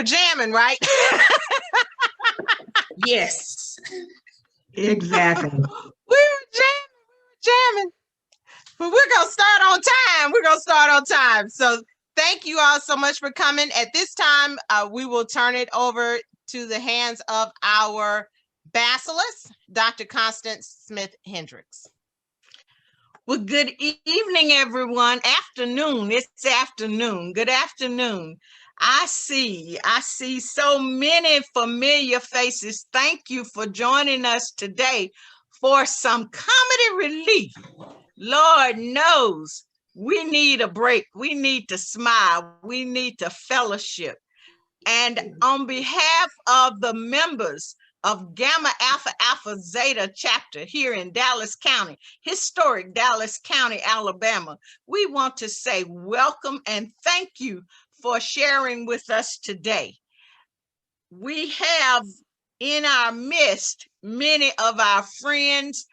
were jamming, right? Yes. Exactly. We were jamming. But we're going to start on time. We're going to start on time. So thank you all so much for coming. At this time, we will turn it over to the hands of our basilisk, Dr. Constance Smith Hendricks. Well, good evening, everyone. Afternoon. It's afternoon. Good afternoon. I see so many familiar faces. Thank you for joining us today for some comedy relief. Lord knows we need a break. We need to smile. We need to fellowship. And on behalf of the members of Gamma Alpha Alpha Zeta chapter here in Dallas County, historic Dallas County, Alabama, we want to say welcome and thank you for sharing with us today. We have in our midst many of our friends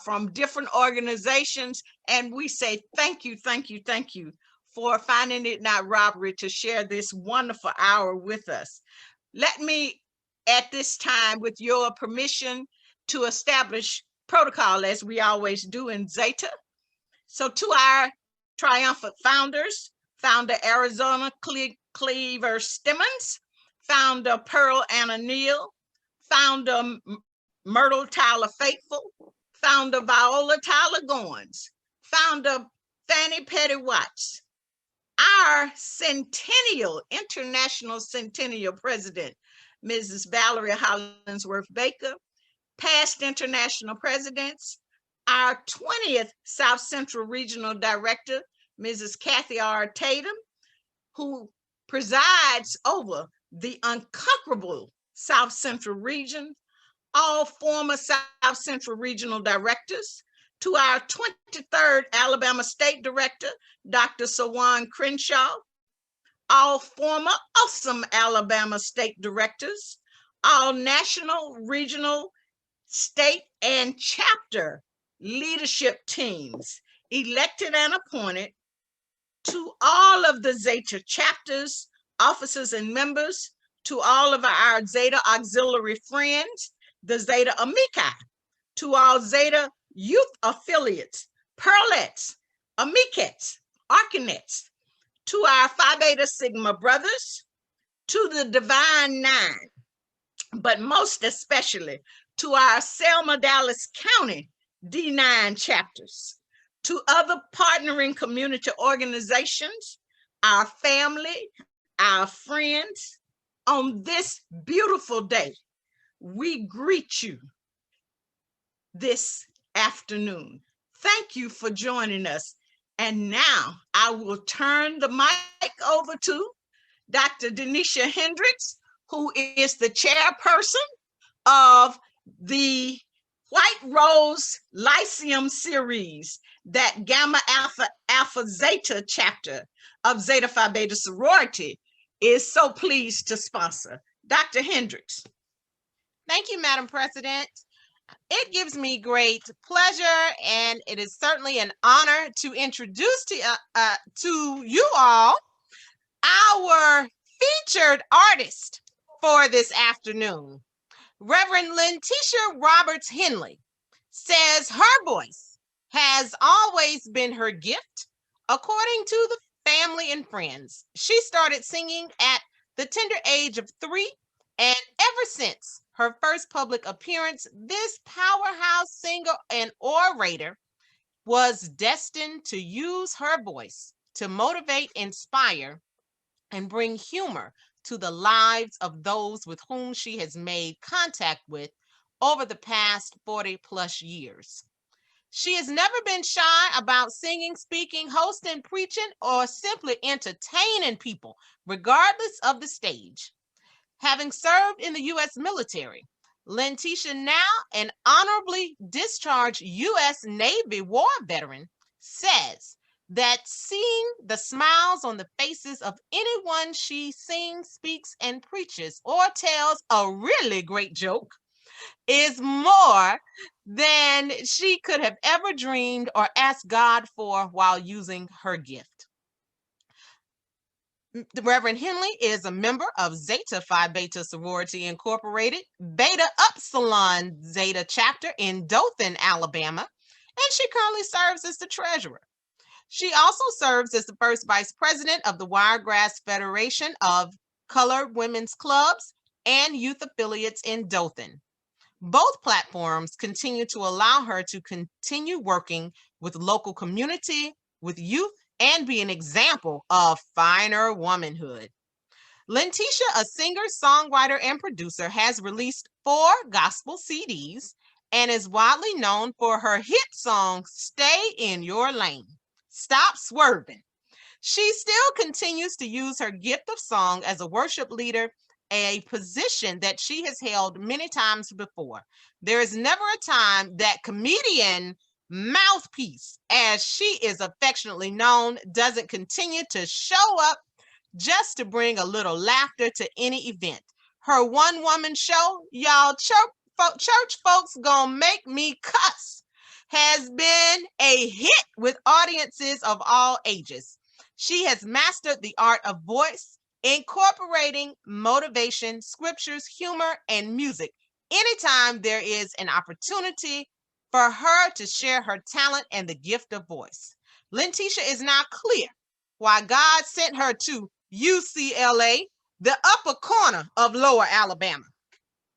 from different organizations, and we say thank you for finding it not robbery to share this wonderful hour with us. Let me, at this time, with your permission, to establish protocol as we always do in Zeta. So to our triumphant founders, Founder Arizona Cleaver Stemmons, Founder Pearl Anna Neal, Founder Myrtle Tyler Faithful, Founder Viola Tyler Goins, Founder Fannie Petty Watts, our international centennial president, Mrs. Valerie Hollingsworth Baker, past international presidents, our 20th South Central Regional Director, Mrs. Kathy R. Tatum, who presides over the unconquerable South Central region, all former South Central Regional Directors, to our 23rd Alabama State Director, Dr. Sawan Crenshaw, all former awesome Alabama State Directors, all national, regional, state, and chapter leadership teams, elected and appointed, to all of the Zeta chapters, officers, and members, to all of our Zeta auxiliary friends, the Zeta Amici, to all Zeta youth affiliates, Pearlettes, Amicettes, Arcanettes, to our Phi Beta Sigma brothers, to the Divine Nine, but most especially to our Selma Dallas County D9 chapters, to other partnering community organizations, our family, our friends. On this beautiful day, we greet you this afternoon. Thank you for joining us. And now I will turn the mic over to Dr. Denisha Hendricks, who is the chairperson of the White Rose Lyceum series that Gamma Alpha Alpha Zeta chapter of Zeta Phi Beta sorority is so pleased to sponsor. Dr. Hendricks. Thank you, Madam President. It gives me great pleasure, and it is certainly an honor to introduce to you all our featured artist for this afternoon. Reverend Lynntesha Roberts Henley says her voice has always been her gift. According to the family and friends, she started singing at the tender age of 3, and ever since her first public appearance, this powerhouse singer and orator was destined to use her voice to motivate, inspire, and bring humor to the lives of those with whom she has made contact with over the past 40 plus years. She has never been shy about singing, speaking, hosting, preaching, or simply entertaining people, regardless of the stage. Having served in the U.S. military, Lynntesha, now an honorably discharged U.S. Navy war veteran, says that seeing the smiles on the faces of anyone she sings, speaks, and preaches, or tells a really great joke is more than she could have ever dreamed or asked God for while using her gift. The Reverend Henley is a member of Zeta Phi Beta Sorority Incorporated, Beta Upsilon Zeta chapter in Dothan, Alabama, and she currently serves as the treasurer. She also serves as the first vice president of the Wiregrass Federation of Colored Women's Clubs and youth affiliates in Dothan. Both platforms continue to allow her to continue working with local community, with youth, and be an example of finer womanhood. Lynntesha, a singer, songwriter, and producer, has released 4 gospel CDs and is widely known for her hit song, Stay in Your Lane, Stop Swerving. She still continues to use her gift of song as a worship leader, a position that she has held many times before. There is never a time that comedian mouthpiece, as she is affectionately known, doesn't continue to show up just to bring a little laughter to any event. Her one-woman show, y'all, church folks gonna make me cuss, has been a hit with audiences of all ages. She has mastered the art of voice, incorporating motivation, scriptures, humor, and music anytime there is an opportunity for her to share her talent and the gift of voice. Lynntesha is now clear why God sent her to UCLA, the upper corner of Lower Alabama.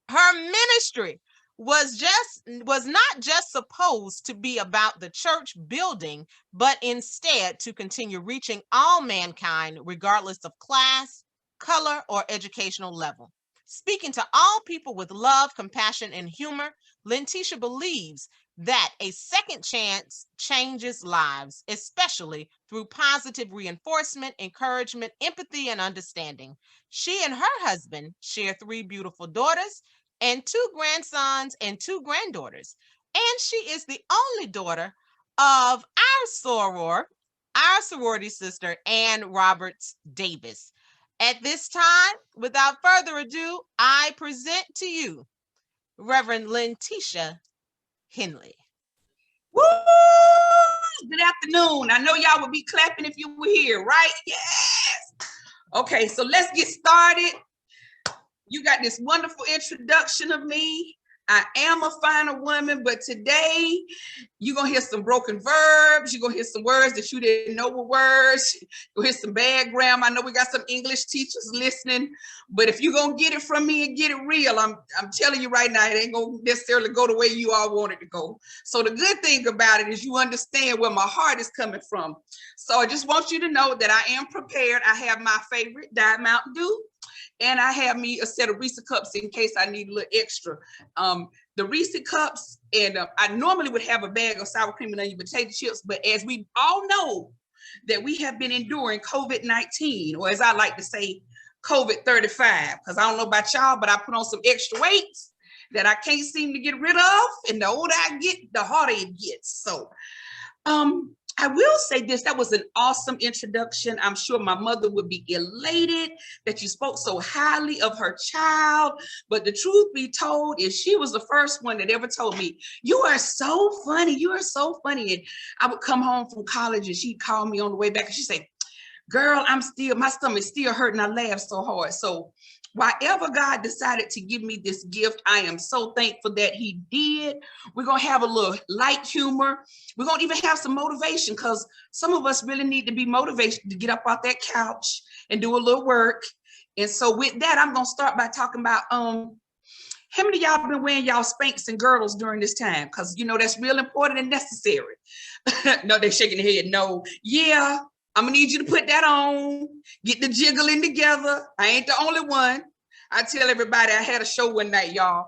Her ministry was not just supposed to be about the church building, but instead to continue reaching all mankind regardless of class, color, or educational level. Speaking to all people with love, compassion, and humor, Lynntesha believes that a second chance changes lives, especially through positive reinforcement, encouragement, empathy, and understanding. She and her husband share 3 beautiful daughters and 2 grandsons and 2 granddaughters. And she is the only daughter of our sorority sister, Ann Roberts Davis. At this time, without further ado, I present to you Reverend Lynntesha Henley. Woo! Good afternoon. I know y'all would be clapping if you were here, right? Yes. Okay, so let's get started. You got this wonderful introduction of me. I am a finer woman, but today you're going to hear some broken verbs. You're going to hear some words that you didn't know were words. You'll hear some bad grammar. I know we got some English teachers listening, but if you're going to get it from me and get it real, I'm telling you right now, it ain't going to necessarily go the way you all want it to go. So the good thing about it is you understand where my heart is coming from. So I just want you to know that I am prepared. I have my favorite Diet Mountain Dew. And I have me a set of Reese cups in case I need a little extra. The Reese cups, and I normally would have a bag of sour cream and onion potato chips, but as we all know that we have been enduring COVID-19, or as I like to say, COVID-35, because I don't know about y'all, but I put on some extra weights that I can't seem to get rid of. And the older I get, the harder it gets. So I will say this, that was an awesome introduction. I'm sure my mother would be elated that you spoke so highly of her child. But the truth be told is she was the first one that ever told me, you are so funny. You are so funny. And I would come home from college and she'd call me on the way back and she'd say, girl, my stomach's still hurting. I laughed so hard. So whatever God decided to give me this gift, I am so thankful that he did. We're going to have a little light humor. We're going to even have some motivation because some of us really need to be motivated to get up off that couch and do a little work. And so with that, I'm going to start by talking about how many of y'all been wearing y'all Spanx and girdles during this time? Because, you know, that's real important and necessary. No, they're shaking their head. No. Yeah. I'm gonna need you to put that on, get the jiggling together. I ain't the only one. I tell everybody I had a show one night, y'all,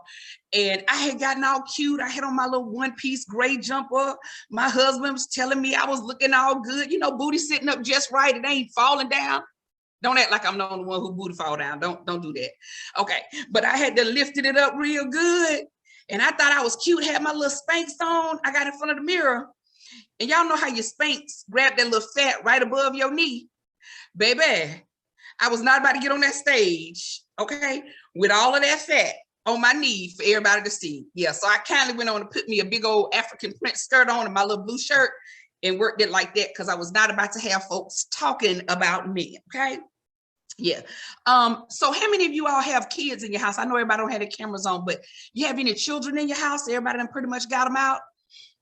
and I had gotten all cute. I had on my little one-piece gray jumper. My husband was telling me I was looking all good, you know, booty sitting up just right. It ain't falling down. Don't act like I'm the only one who booty fall down. Don't do that. Okay, but I had to lift it up real good, and I thought I was cute. Had my little Spanx on. I got in front of the mirror. And y'all know how your Spanx grab that little fat right above your knee. Baby, I was not about to get on that stage, okay, with all of that fat on my knee for everybody to see. Yeah, so I kindly went on to put me a big old African print skirt on and my little blue shirt and worked it like that because I was not about to have folks talking about me, okay? Yeah. So how many of you all have kids in your house? I know everybody don't have their cameras on, but you have any children in your house? Everybody done pretty much got them out.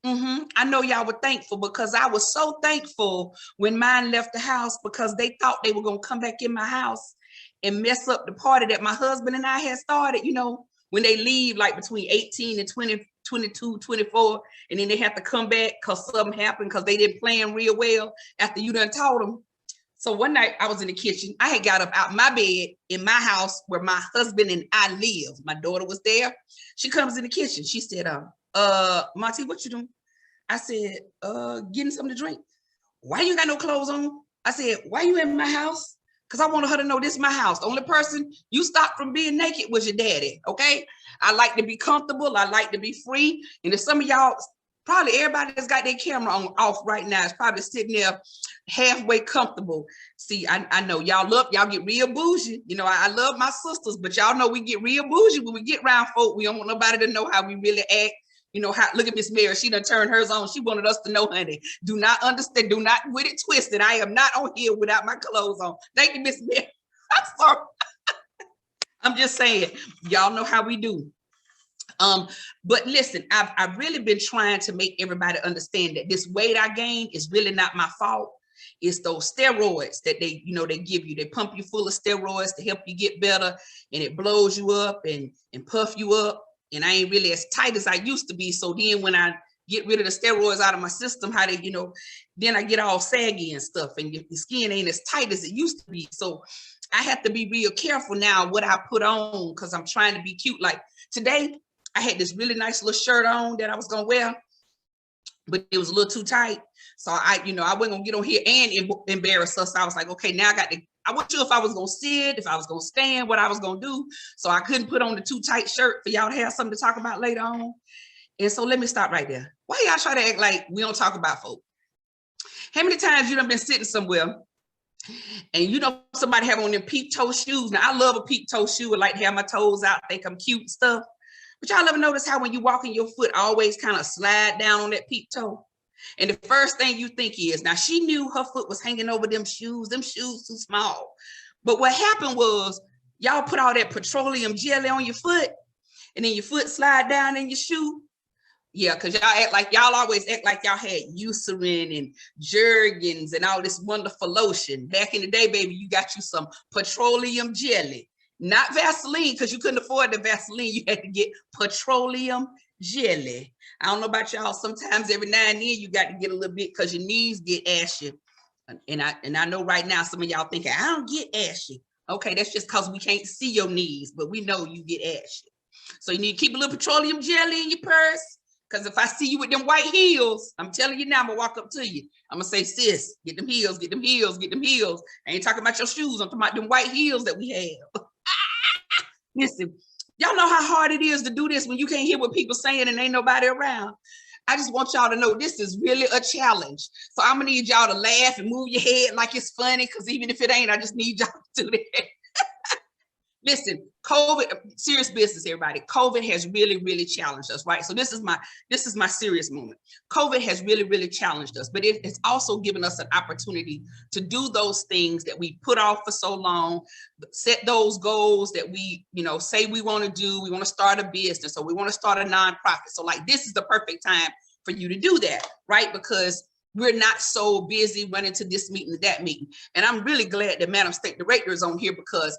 I know y'all were thankful, because I was so thankful when mine left the house, because they thought they were going to come back in my house and mess up the party that my husband and I had started, when they leave like between 18 and 20, 22, 24, and then they have to come back because something happened because they didn't plan real well after you done taught them. So one night I was in the kitchen. I had got up out my bed in my house where my husband and I live. My daughter was there. She comes in the kitchen. She said, Monty, what you doing? I said, getting something to drink. Why you got no clothes on? I said, why you in my house? Because I wanted her to know this is my house. The only person you stopped from being naked was your daddy, okay? I like to be comfortable. I like to be free. And if some of y'all, probably everybody that's got their camera on off right now is probably sitting there halfway comfortable. See, I know y'all get real bougie. I love my sisters, but y'all know we get real bougie when we get around folk. We don't want nobody to know how we really act. Look at Miss Mary. She done turned hers on. She wanted us to know, honey, do not understand. Do not with it twisted. I am not on here without my clothes on. Thank you, Miss Mary. I'm sorry. I'm just saying, y'all know how we do. But listen, I've really been trying to make everybody understand that this weight I gained is really not my fault. It's those steroids that they give you. They pump you full of steroids to help you get better, and it blows you up and puff you up. And I ain't really as tight as I used to be. So then when I get rid of the steroids out of my system, then I get all saggy and stuff, and your skin ain't as tight as it used to be. So I have to be real careful now what I put on, because I'm trying to be cute. Like today, I had this really nice little shirt on that I was gonna wear, but it was a little too tight. So I wasn't gonna get on here and embarrass us. I was like, okay, now I wasn't sure if I was gonna sit, if I was gonna stand, what I was gonna do. So I couldn't put on the too tight shirt for y'all to have something to talk about later on. And so let me stop right there. Why y'all try to act like we don't talk about folk? How many times you done been sitting somewhere and somebody have on them peep toe shoes? Now I love a peep toe shoe. I like to have my toes out, think I'm cute and stuff. But y'all ever notice how when you walking, your foot always kind of slide down on that peep toe? And the first thing you think is, now she knew her foot was hanging over them shoes too small. But what happened was y'all put all that petroleum jelly on your foot, and then your foot slide down in your shoe. Yeah, because y'all always act like y'all had Eucerin and Jergens and all this wonderful lotion. Back in the day, baby, you got you some petroleum jelly. Not Vaseline, because you couldn't afford the Vaseline. You had to get petroleum jelly. I don't know about y'all. Sometimes every now and then you got to get a little bit because your knees get ashy. And I know right now some of y'all thinking, I don't get ashy. Okay, that's just because we can't see your knees, but we know you get ashy. So you need to keep a little petroleum jelly in your purse. Because if I see you with them white heels, I'm telling you now, I'm going to walk up to you. I'm going to say, sis, get them heels, get them heels, get them heels. I ain't talking about your shoes. I'm talking about them white heels that we have. Listen, y'all know how hard it is to do this when you can't hear what people saying and ain't nobody around. I just want y'all to know this is really a challenge. So I'm gonna need y'all to laugh and move your head like it's funny, because even if it ain't, I just need y'all to do that. Listen, COVID, serious business, everybody. COVID has really, really challenged us, right? So this is my serious moment. COVID has really, really challenged us, but it's also given us an opportunity to do those things that we put off for so long, set those goals that we, say we want to do. We want to start a business, or we want to start a nonprofit. So like, this is the perfect time for you to do that, right? Because we're not so busy running to this meeting, to that meeting. And I'm really glad that Madam State Director is on here, because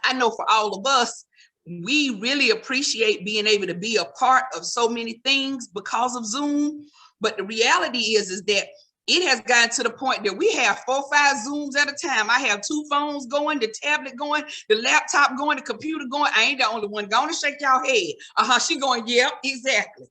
I know for all of us, we really appreciate being able to be a part of so many things because of Zoom. But the reality is that it has gotten to the point that we have 4 or 5 Zooms at a time. I have 2 phones going, the tablet going, the laptop going, the computer going. I ain't the only one. Go on and shake y'all head. She going, yep, exactly.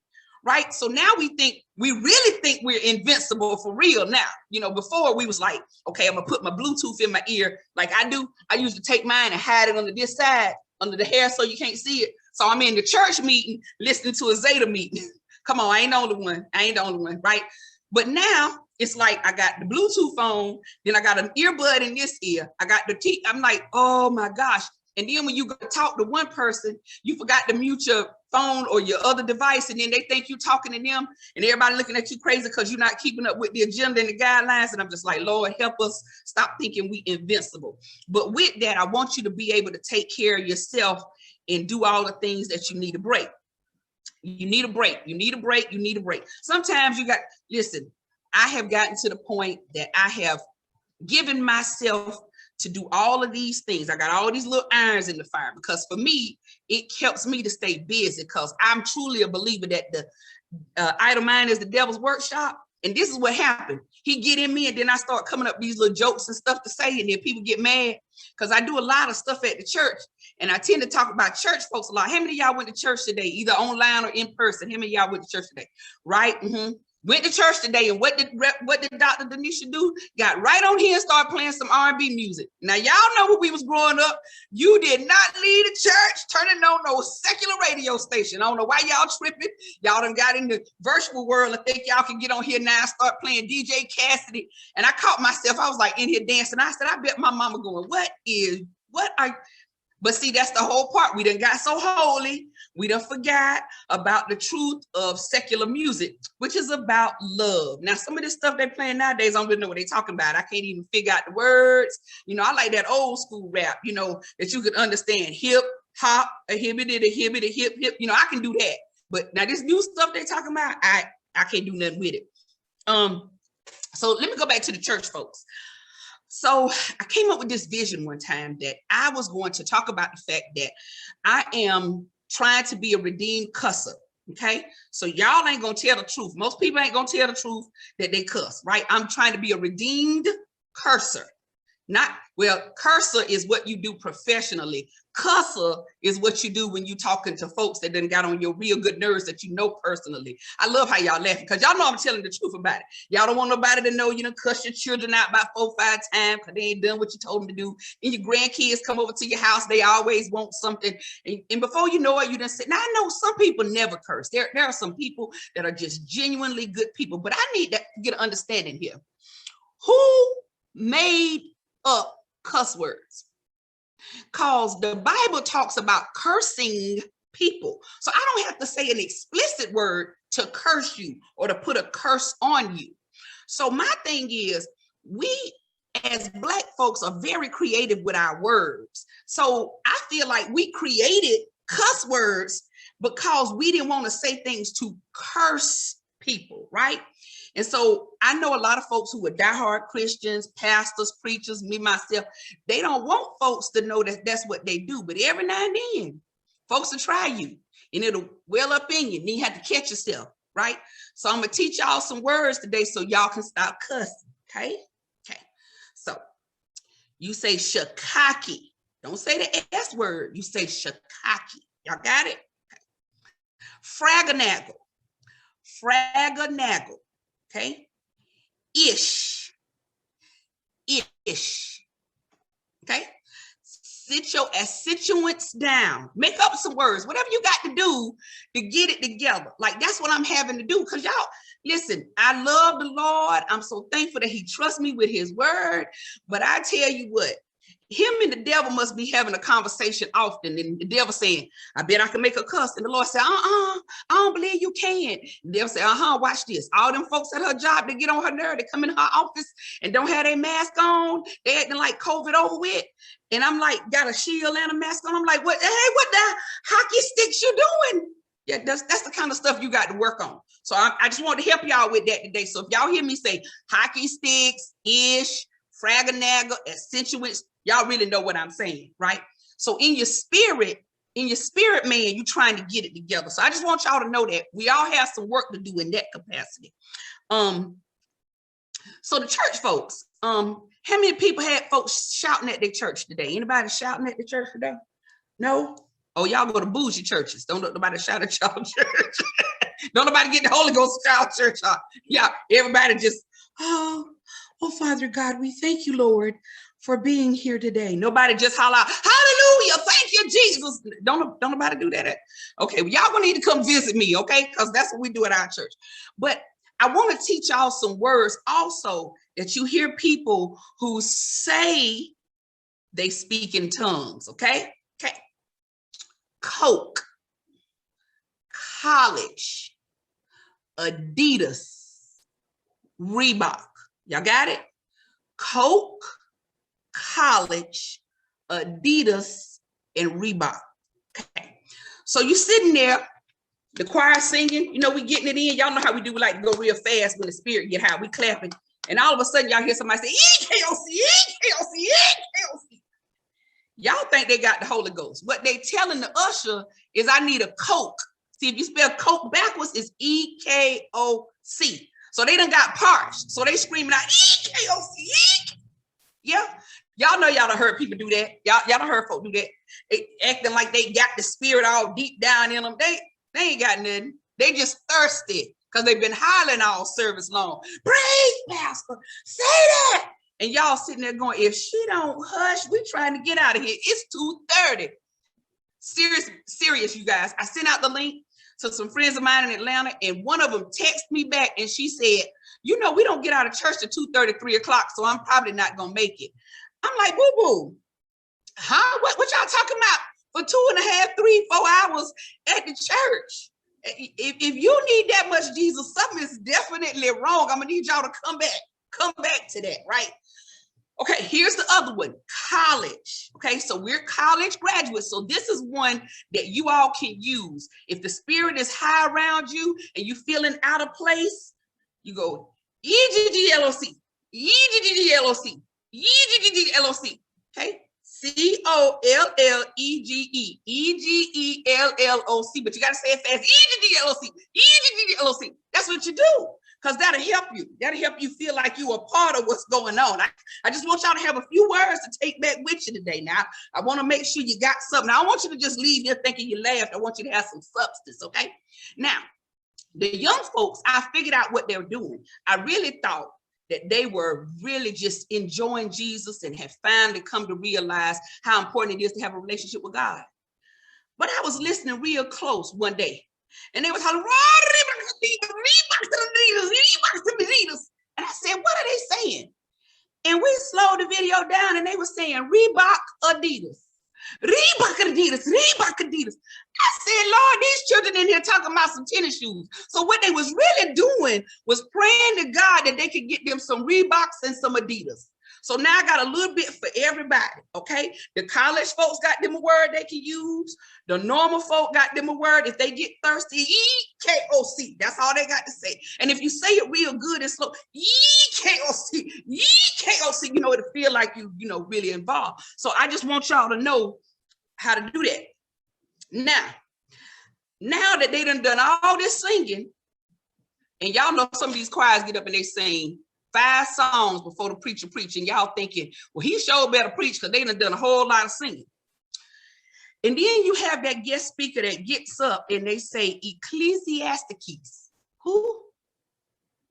Right. So now we really think we're invincible for real now. Before we was like, okay, I'm gonna put my Bluetooth in my ear like I do. I used to take mine and hide it under this side, under the hair, so you can't see it. So I'm in the church meeting listening to a Zeta meeting. Come on, I ain't the only one, right? But now it's like I got the Bluetooth phone, then I got an earbud in this ear. I got I'm like, oh my gosh. And then when you go talk to one person, you forgot to mute your phone or your other device, and then they think you talking to them, and everybody looking at you crazy because you're not keeping up with the agenda and the guidelines. And I'm just like, Lord, help us stop thinking we invincible. But with that, I want you to be able to take care of yourself and do all the things that you need to break. You need a break. You need a break. You need a break. Sometimes you got, listen, I have gotten to the point that I have given myself to do all of these things. I got all these little irons in the fire because for me, it helps me to stay busy because I'm truly a believer that the idle mind is the devil's workshop. And this is what happened. He get in me and then I start coming up with these little jokes and stuff to say, and then people get mad because I do a lot of stuff at the church and I tend to talk about church folks a lot. How many of y'all went to church today, either online or in person? How many of y'all went to church today? Right? Mm-hmm. Went to church today, and what did Dr. Denisha do? Got right on here and started playing some R&B music. Now, y'all know when we was growing up, you did not leave the church turning on no secular radio station. I don't know why y'all tripping. Y'all done got in the virtual world and think y'all can get on here now and start playing DJ Cassidy. And I caught myself, I was like in here dancing. I said, I bet my mama going, but see, that's the whole part. We done got so holy. We done forgot about the truth of secular music, which is about love. Now, some of this stuff they playing nowadays, I don't really know what they talking about. I can't even figure out the words. You know, I like that old school rap, you know, that you can understand. Hip, hop, a hibbity, hip, hip. You know, I can do that. But now this new stuff they talking about, I can't do nothing with it. So let me go back to the church folks. So I came up with this vision one time that I was going to talk about the fact that I am trying to be a redeemed cusser. Okay. So y'all ain't going to tell the truth. Most people ain't going to tell the truth that they cuss, right? I'm trying to be a redeemed curser. Cursor is what you do professionally. Cusser is what you do when you talking to folks that done got on your real good nerves that you know personally. I love how y'all laughing because y'all know I'm telling the truth about it. Y'all don't want nobody to know you done cuss your children out about 4 or 5 times because they ain't done what you told them to do. And your grandkids come over to your house, they always want something. And before you know it, you done said, now I know some people never curse. There are some people that are just genuinely good people, but I need to get an understanding here. Who made up cuss words? Because the Bible talks about cursing people. So I don't have to say an explicit word to curse you or to put a curse on you. So my thing is, we as Black folks are very creative with our words. So I feel like we created cuss words because we didn't want to say things to curse people, right? And so I know a lot of folks who are diehard Christians, pastors, preachers, me, myself, they don't want folks to know that that's what they do. But every now and then, folks will try you and it'll well up in you. And you have to catch yourself, right? So I'm going to teach y'all some words today so y'all can stop cussing, okay? Okay. So you say shakaki. Don't say the S word. You say shakaki. Y'all got it? Okay. Fraganaggle. Okay. Ish. Okay. Sit your accentuants down. Make up some words. Whatever you got to do to get it together. Like that's what I'm having to do. Because y'all, listen, I love the Lord. I'm so thankful that he trusts me with his word. But I tell you what, him and the devil must be having a conversation often. And the devil saying, I bet I can make a cuss. And the Lord said, I don't believe you can. And the devil said, watch this. All them folks at her job, they get on her nerve, they come in her office and don't have their mask on. They acting like COVID over with. And I'm like, got a shield and a mask on. I'm like, what the hockey sticks you doing? Yeah, that's the kind of stuff you got to work on. So I just want to help y'all with that today. So if y'all hear me say hockey sticks, ish, fraganaggle, accentuants, y'all really know what I'm saying, right? So in your spirit, man, you're trying to get it together. So I just want y'all to know that we all have some work to do in that capacity. So the church folks, how many people had folks shouting at their church today? Anybody shouting at the church today? No? Oh, y'all go to bougie churches. Don't let nobody shout at y'all church. Don't nobody get the Holy Ghost shout church. Yeah, everybody just, oh, Father God, we thank you, Lord, for being here today. Nobody just holler out, hallelujah, thank you, Jesus. Don't nobody do that. Okay, well, y'all gonna need to come visit me, okay? Because that's what we do at our church. But I want to teach y'all some words also that you hear people who say they speak in tongues, okay? Okay. Coke. college, Adidas, Reebok. Y'all got it? Coke, college, Adidas, and Reebok. Okay. So you sitting there, the choir singing, you know, we getting it in. Y'all know how we do, we like to go real fast when the spirit get high. We clapping. And all of a sudden y'all hear somebody say, EKOC, EKOC, EKOC. Y'all think they got the Holy Ghost. What they telling the usher is I need a Coke. See, if you spell Coke backwards, it's EKOC. So they done got parched. So they screaming out, EKOC. Yeah. Y'all know y'all done heard people do that. Y'all done heard folk do that. They acting like they got the spirit all deep down in them. They ain't got nothing. They just thirsty because they've been hollering all service long. Praise, Pastor. Say that. And y'all sitting there going, if she don't hush, we trying to get out of here. It's 2:30. Serious, you guys. I sent out the link to some friends of mine in Atlanta, and one of them texted me back and she said, you know, we don't get out of church till 2:30, 3 o'clock, so I'm probably not going to make it. I'm like, boo-boo. Huh? What y'all talking about for 2.5, 3, 4 hours at the church? If you need that much Jesus, something is definitely wrong. I'm going to need y'all to come back to that, right? Okay, here's the other one, college. Okay, so we're college graduates. So this is one that you all can use. If the spirit is high around you and you feeling out of place, you go, EGGLOC, EGGLOC, EGGLOC. Okay, COLLEGE, EGELLOC. But you got to say it fast, EGGLOC, EGGLOC. That's what you do. Because that'll help you. That'll help you feel like you are part of what's going on. I just want y'all to have a few words to take back with you today. Now, I want to make sure you got something. I don't want you to just leave here thinking you laughed. I want you to have some substance, okay? Now, the young folks, I figured out what they're doing. I really thought that they were really just enjoying Jesus and have finally come to realize how important it is to have a relationship with God. But I was listening real close one day, and they was hollering, and I said, what are they saying? And we slowed the video down and they were saying Reebok Adidas. Reebok Adidas, Reebok Adidas. I said, Lord, these children in here talking about some tennis shoes. So what they was really doing was praying to God that they could get them some Reeboks and some Adidas. So now I got a little bit for everybody, okay? The college folks got them a word they can use. The normal folk got them a word. If they get thirsty, EKOC. That's all they got to say. And if you say it real good and slow, EKOC, EKOC, you know, it'll feel like you know, really involved. So I just want y'all to know how to do that. Now that they done all this singing, and y'all know some of these choirs get up and they sing 5 songs before the preacher preach, and y'all thinking, well, he sure better preach because they done a whole lot of singing. And then you have that guest speaker that gets up and they say Ecclesiastes. Who?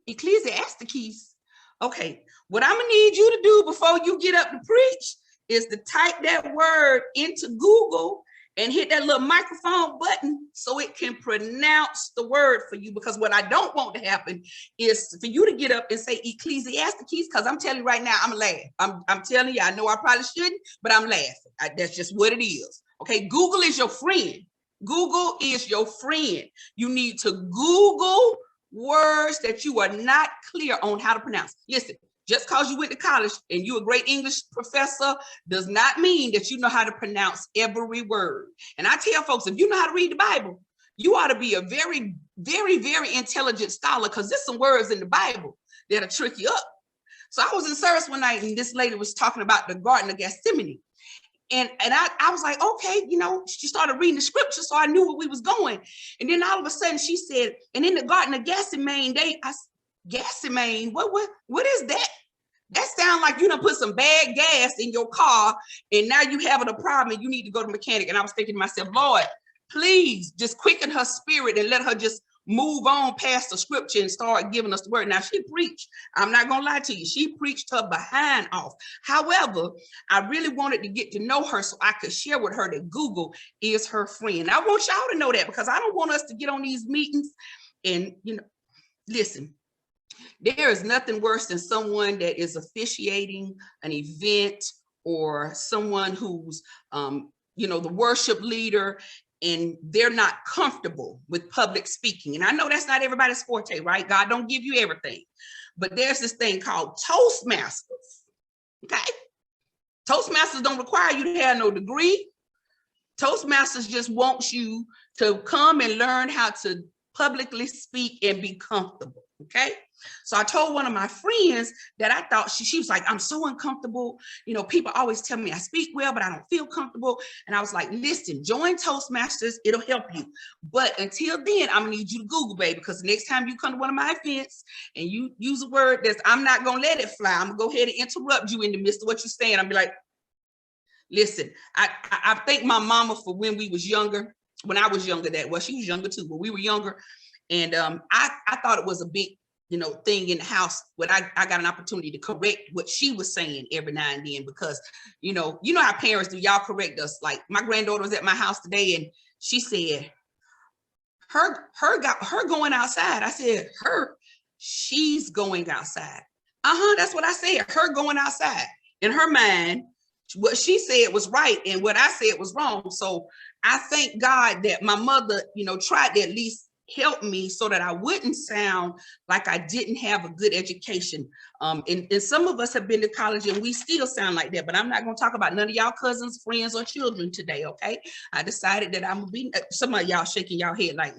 Ecclesiastes. Okay, what I'm gonna need you to do before you get up to preach is to type that word into Google and hit that little microphone button so it can pronounce the word for you. Because what I don't want to happen is for you to get up and say Ecclesiastes, because I'm telling you right now, I'm laughing. I'm telling you, I know I probably shouldn't, but I'm laughing. That's just what it is. Okay, Google is your friend. Google is your friend. You need to Google words that you are not clear on how to pronounce. Listen, just because you went to college and you're a great English professor does not mean that you know how to pronounce every word. And I tell folks, if you know how to read the Bible, you ought to be a very, very, very intelligent scholar, because there's some words in the Bible that'll trick you up. So I was in service one night and this lady was talking about the Garden of Gethsemane. And I was like, okay, you know, she started reading the scripture, so I knew where we was going. And then all of a sudden she said, and in the Garden of Gethsemane, Gethsemane, what is that? That sounds like you done put some bad gas in your car and now you having a problem and you need to go to mechanic. And I was thinking to myself, Lord, please just quicken her spirit and let her just move on past the scripture and start giving us the word. Now she preached, I'm not gonna lie to you, she preached her behind off. However, I really wanted to get to know her so I could share with her that Google is her friend. I want y'all to know that, because I don't want us to get on these meetings and, you know, listen, there is nothing worse than someone that is officiating an event or someone who's, you know, the worship leader, and they're not comfortable with public speaking. And I know that's not everybody's forte, right? God don't give you everything. But there's this thing called Toastmasters, okay? Toastmasters don't require you to have no degree. Toastmasters just wants you to come and learn how to publicly speak and be comfortable, okay? So I told one of my friends that I thought, she was like, I'm so uncomfortable. You know, people always tell me I speak well, but I don't feel comfortable. And I was like, listen, join Toastmasters. It'll help you. But until then, I'm gonna need you to Google, baby, because the next time you come to one of my events and you use a word that's, I'm not gonna let it fly. I'm gonna go ahead and interrupt you in the midst of what you're saying. I'll be like, listen, I thank my mama for when we was younger, when I was younger, that, well, she was younger too, but we were younger. And I thought it was a big, you know, thing in the house when I got an opportunity to correct what she was saying every now and then, because, you know how parents do, y'all correct us. Like my granddaughter was at my house today and she said, her going outside. I said, she's going outside. That's what I said, her going outside. In her mind, what she said was right and what I said was wrong. So I thank God that my mother, you know, tried to at least help me so that I wouldn't sound like I didn't have a good education. And some of us have been to college and we still sound like that, but I'm not going to talk about none of y'all cousins, friends, or children today, okay? I decided that I'm going to be, some of y'all shaking y'all head like,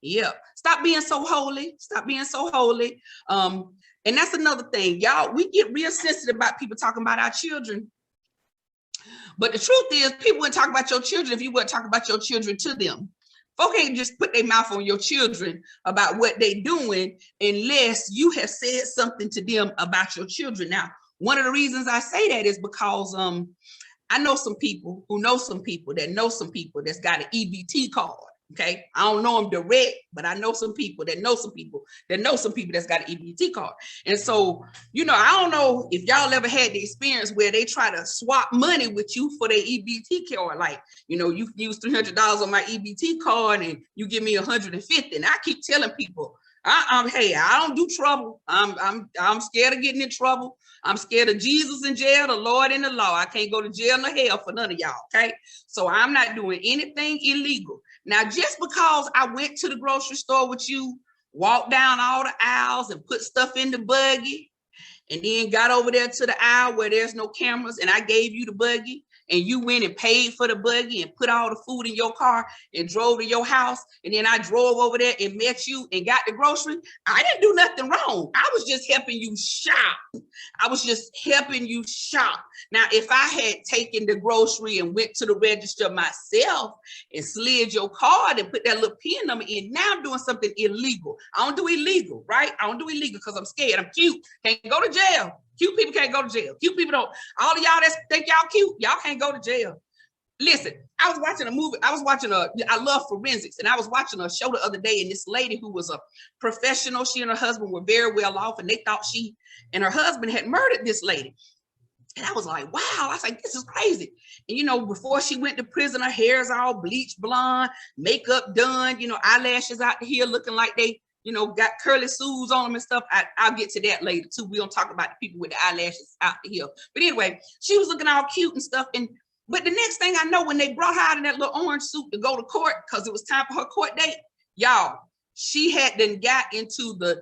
yeah. Stop being so holy. Stop being so holy. And that's another thing, y'all, we get real sensitive about people talking about our children. But the truth is, people wouldn't talk about your children if you wouldn't talk about your children to them. Folk ain't just put their mouth on your children about what they're doing unless you have said something to them about your children. Now, one of the reasons I say that is because I know some people who know some people that know some people that's got an EBT card. Okay, I don't know them direct, but I know some people that know some people that know some people that's got an EBT card. And so, you know, I don't know if y'all ever had the experience where they try to swap money with you for their EBT card. Like, you know, you can use $300 on my EBT card and you give me 150. And I keep telling people, hey, I don't do trouble. I'm scared of getting in trouble. I'm scared of Jesus in jail, the Lord in the law. I can't go to jail or hell for none of y'all, okay? So I'm not doing anything illegal. Now, just because I went to the grocery store with you, walked down all the aisles and put stuff in the buggy, and then got over there to the aisle where there's no cameras and I gave you the buggy, and you went and paid for the buggy and put all the food in your car and drove to your house, and then I drove over there and met you and got the grocery, I didn't do nothing wrong. I was just helping you shop. I was just helping you shop. Now, if I had taken the grocery and went to the register myself and slid your card and put that little PIN number in, now I'm doing something illegal. I don't do illegal, right? I don't do illegal because I'm scared. I'm cute. Can't go to jail. Cute people can't go to jail. Cute people don't. All of y'all that think y'all cute, y'all can't go to jail. Listen, I was watching a movie. I love forensics, and I was watching a show the other day, and this lady who was a professional, she and her husband were very well off, and they thought she and her husband had murdered this lady. And I was like, wow, I was like, this is crazy. And, you know, before she went to prison, her hair's all bleached blonde, makeup done, you know, eyelashes out here looking like they, you know, got curly sues on them and stuff. I'll get to that later too. We don't talk about the people with the eyelashes out here. But anyway, she was looking all cute and stuff. But the next thing I know, when they brought her out in that little orange suit to go to court, because it was time for her court date, y'all, she had then got into the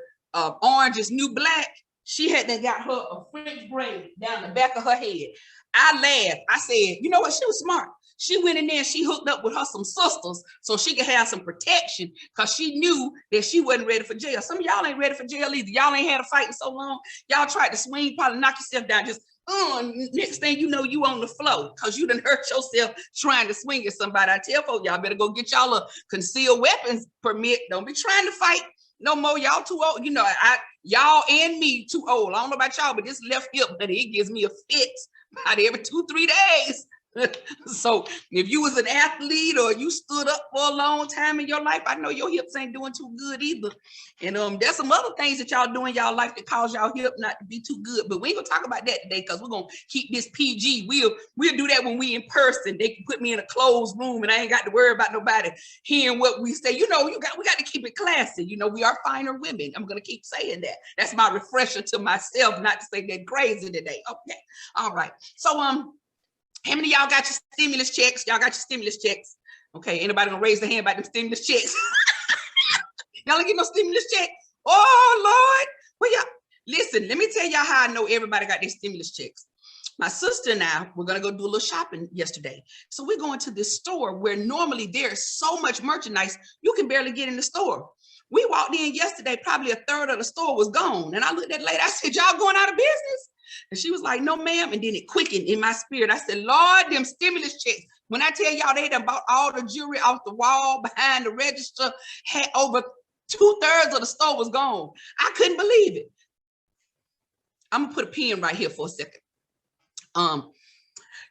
Orange is New Black. She had then got her a French braid down the back of her head. I laughed. I said, you know what? She was smart. She went in there and she hooked up with her some sisters so she could have some protection, because she knew that she wasn't ready for jail. Some of y'all ain't ready for jail either. Y'all ain't had a fight in so long. Y'all tried to swing, probably knock yourself down. Just next thing you know, you on the floor because you done hurt yourself trying to swing at somebody. I tell folks, y'all better go get y'all a concealed weapons permit. Don't be trying to fight no more. Y'all too old. You know, y'all and me too old. I don't know about y'all, but this left hip, but it gives me a fit about every 2-3 days. So if you was an athlete or you stood up for a long time in your life, I know your hips ain't doing too good either. And there's some other things that y'all do in y'all life that cause y'all hip not to be too good. But we ain't gonna talk about that today because we're gonna keep this PG. We'll do that when we in person. They can put me in a closed room and I ain't got to worry about nobody hearing what we say. You know, we got to keep it classy. You know, we are finer women. I'm gonna keep saying that. That's my refresher to myself, not to say they're crazy today. Okay, all right. So how many of y'all got your stimulus checks? Y'all got your stimulus checks. Okay, anybody gonna raise their hand about them stimulus checks? Y'all ain't get no stimulus check? Oh, Lord. Well, y'all, listen, let me tell y'all how I know everybody got their stimulus checks. My sister and I, we're going to go do a little shopping yesterday. So we're going to this store where normally there's so much merchandise, you can barely get in the store. We walked in yesterday, probably a third of the store was gone. And I looked at the lady, I said, y'all going out of business? And she was like, no, ma'am. And then it quickened in my spirit. I said, Lord, them stimulus checks. When I tell y'all they done bought all the jewelry off the wall behind the register, had over 2/3 of the store was gone. I couldn't believe it. I'm gonna put a pin right here for a second.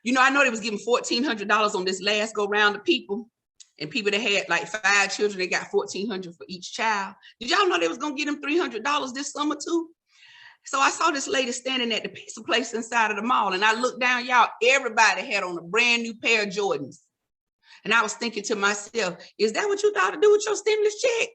You know, I know they was giving $1,400 on this last go round of people, and people that had like 5 children, they got $1,400 for each child. Did y'all know they was gonna get them $300 this summer too? So I saw this lady standing at the pizza place inside of the mall, and I looked down, y'all, everybody had on a brand new pair of Jordans. And I was thinking to myself, is that what you thought to do with your stimulus check?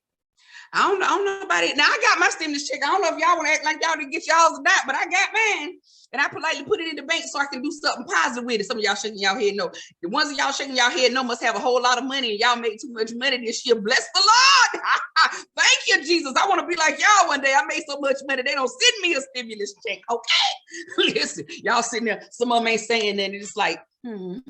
I don't know about it. Now I got my stimulus check. I don't know if y'all want to act like y'all didn't get y'all's or not, but I got mine. And I politely put it in the bank so I can do something positive with it. Some of y'all shaking y'all head no. The ones of y'all shaking y'all head no must have a whole lot of money and y'all make too much money this year. Bless the Lord. Thank you, Jesus. I want to be like y'all one day. I made so much money, they don't send me a stimulus check. Okay. Listen, y'all sitting there, some of them ain't saying that. It's like, I'm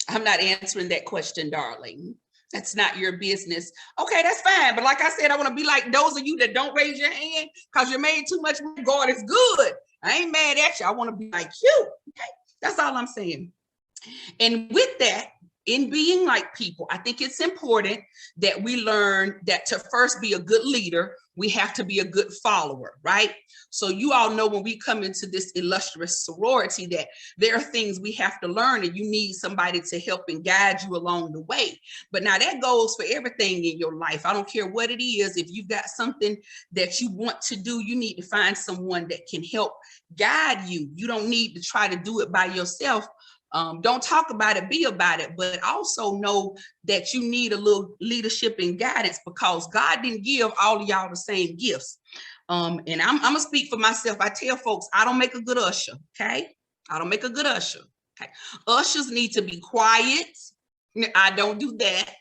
not answering that question, darling. That's not your business. Okay, that's fine. But like I said, I want to be like those of you that don't raise your hand because you made too much money. God is good. I ain't mad at you. I want to be like you. Okay, that's all I'm saying. And with that, in being like people, I think it's important that we learn that to first be a good leader, we have to be a good follower, right? So you all know when we come into this illustrious sorority that there are things we have to learn and you need somebody to help and guide you along the way. But now that goes for everything in your life. I don't care what it is. If you've got something that you want to do, you need to find someone that can help guide you. You don't need to try to do it by yourself. Don't talk about it, be about it, but also know that you need a little leadership and guidance because God didn't give all of y'all the same gifts. And I'm gonna speak for myself. I tell folks, I don't make a good usher, okay? I don't make a good usher, okay? Ushers need to be quiet. I don't do that.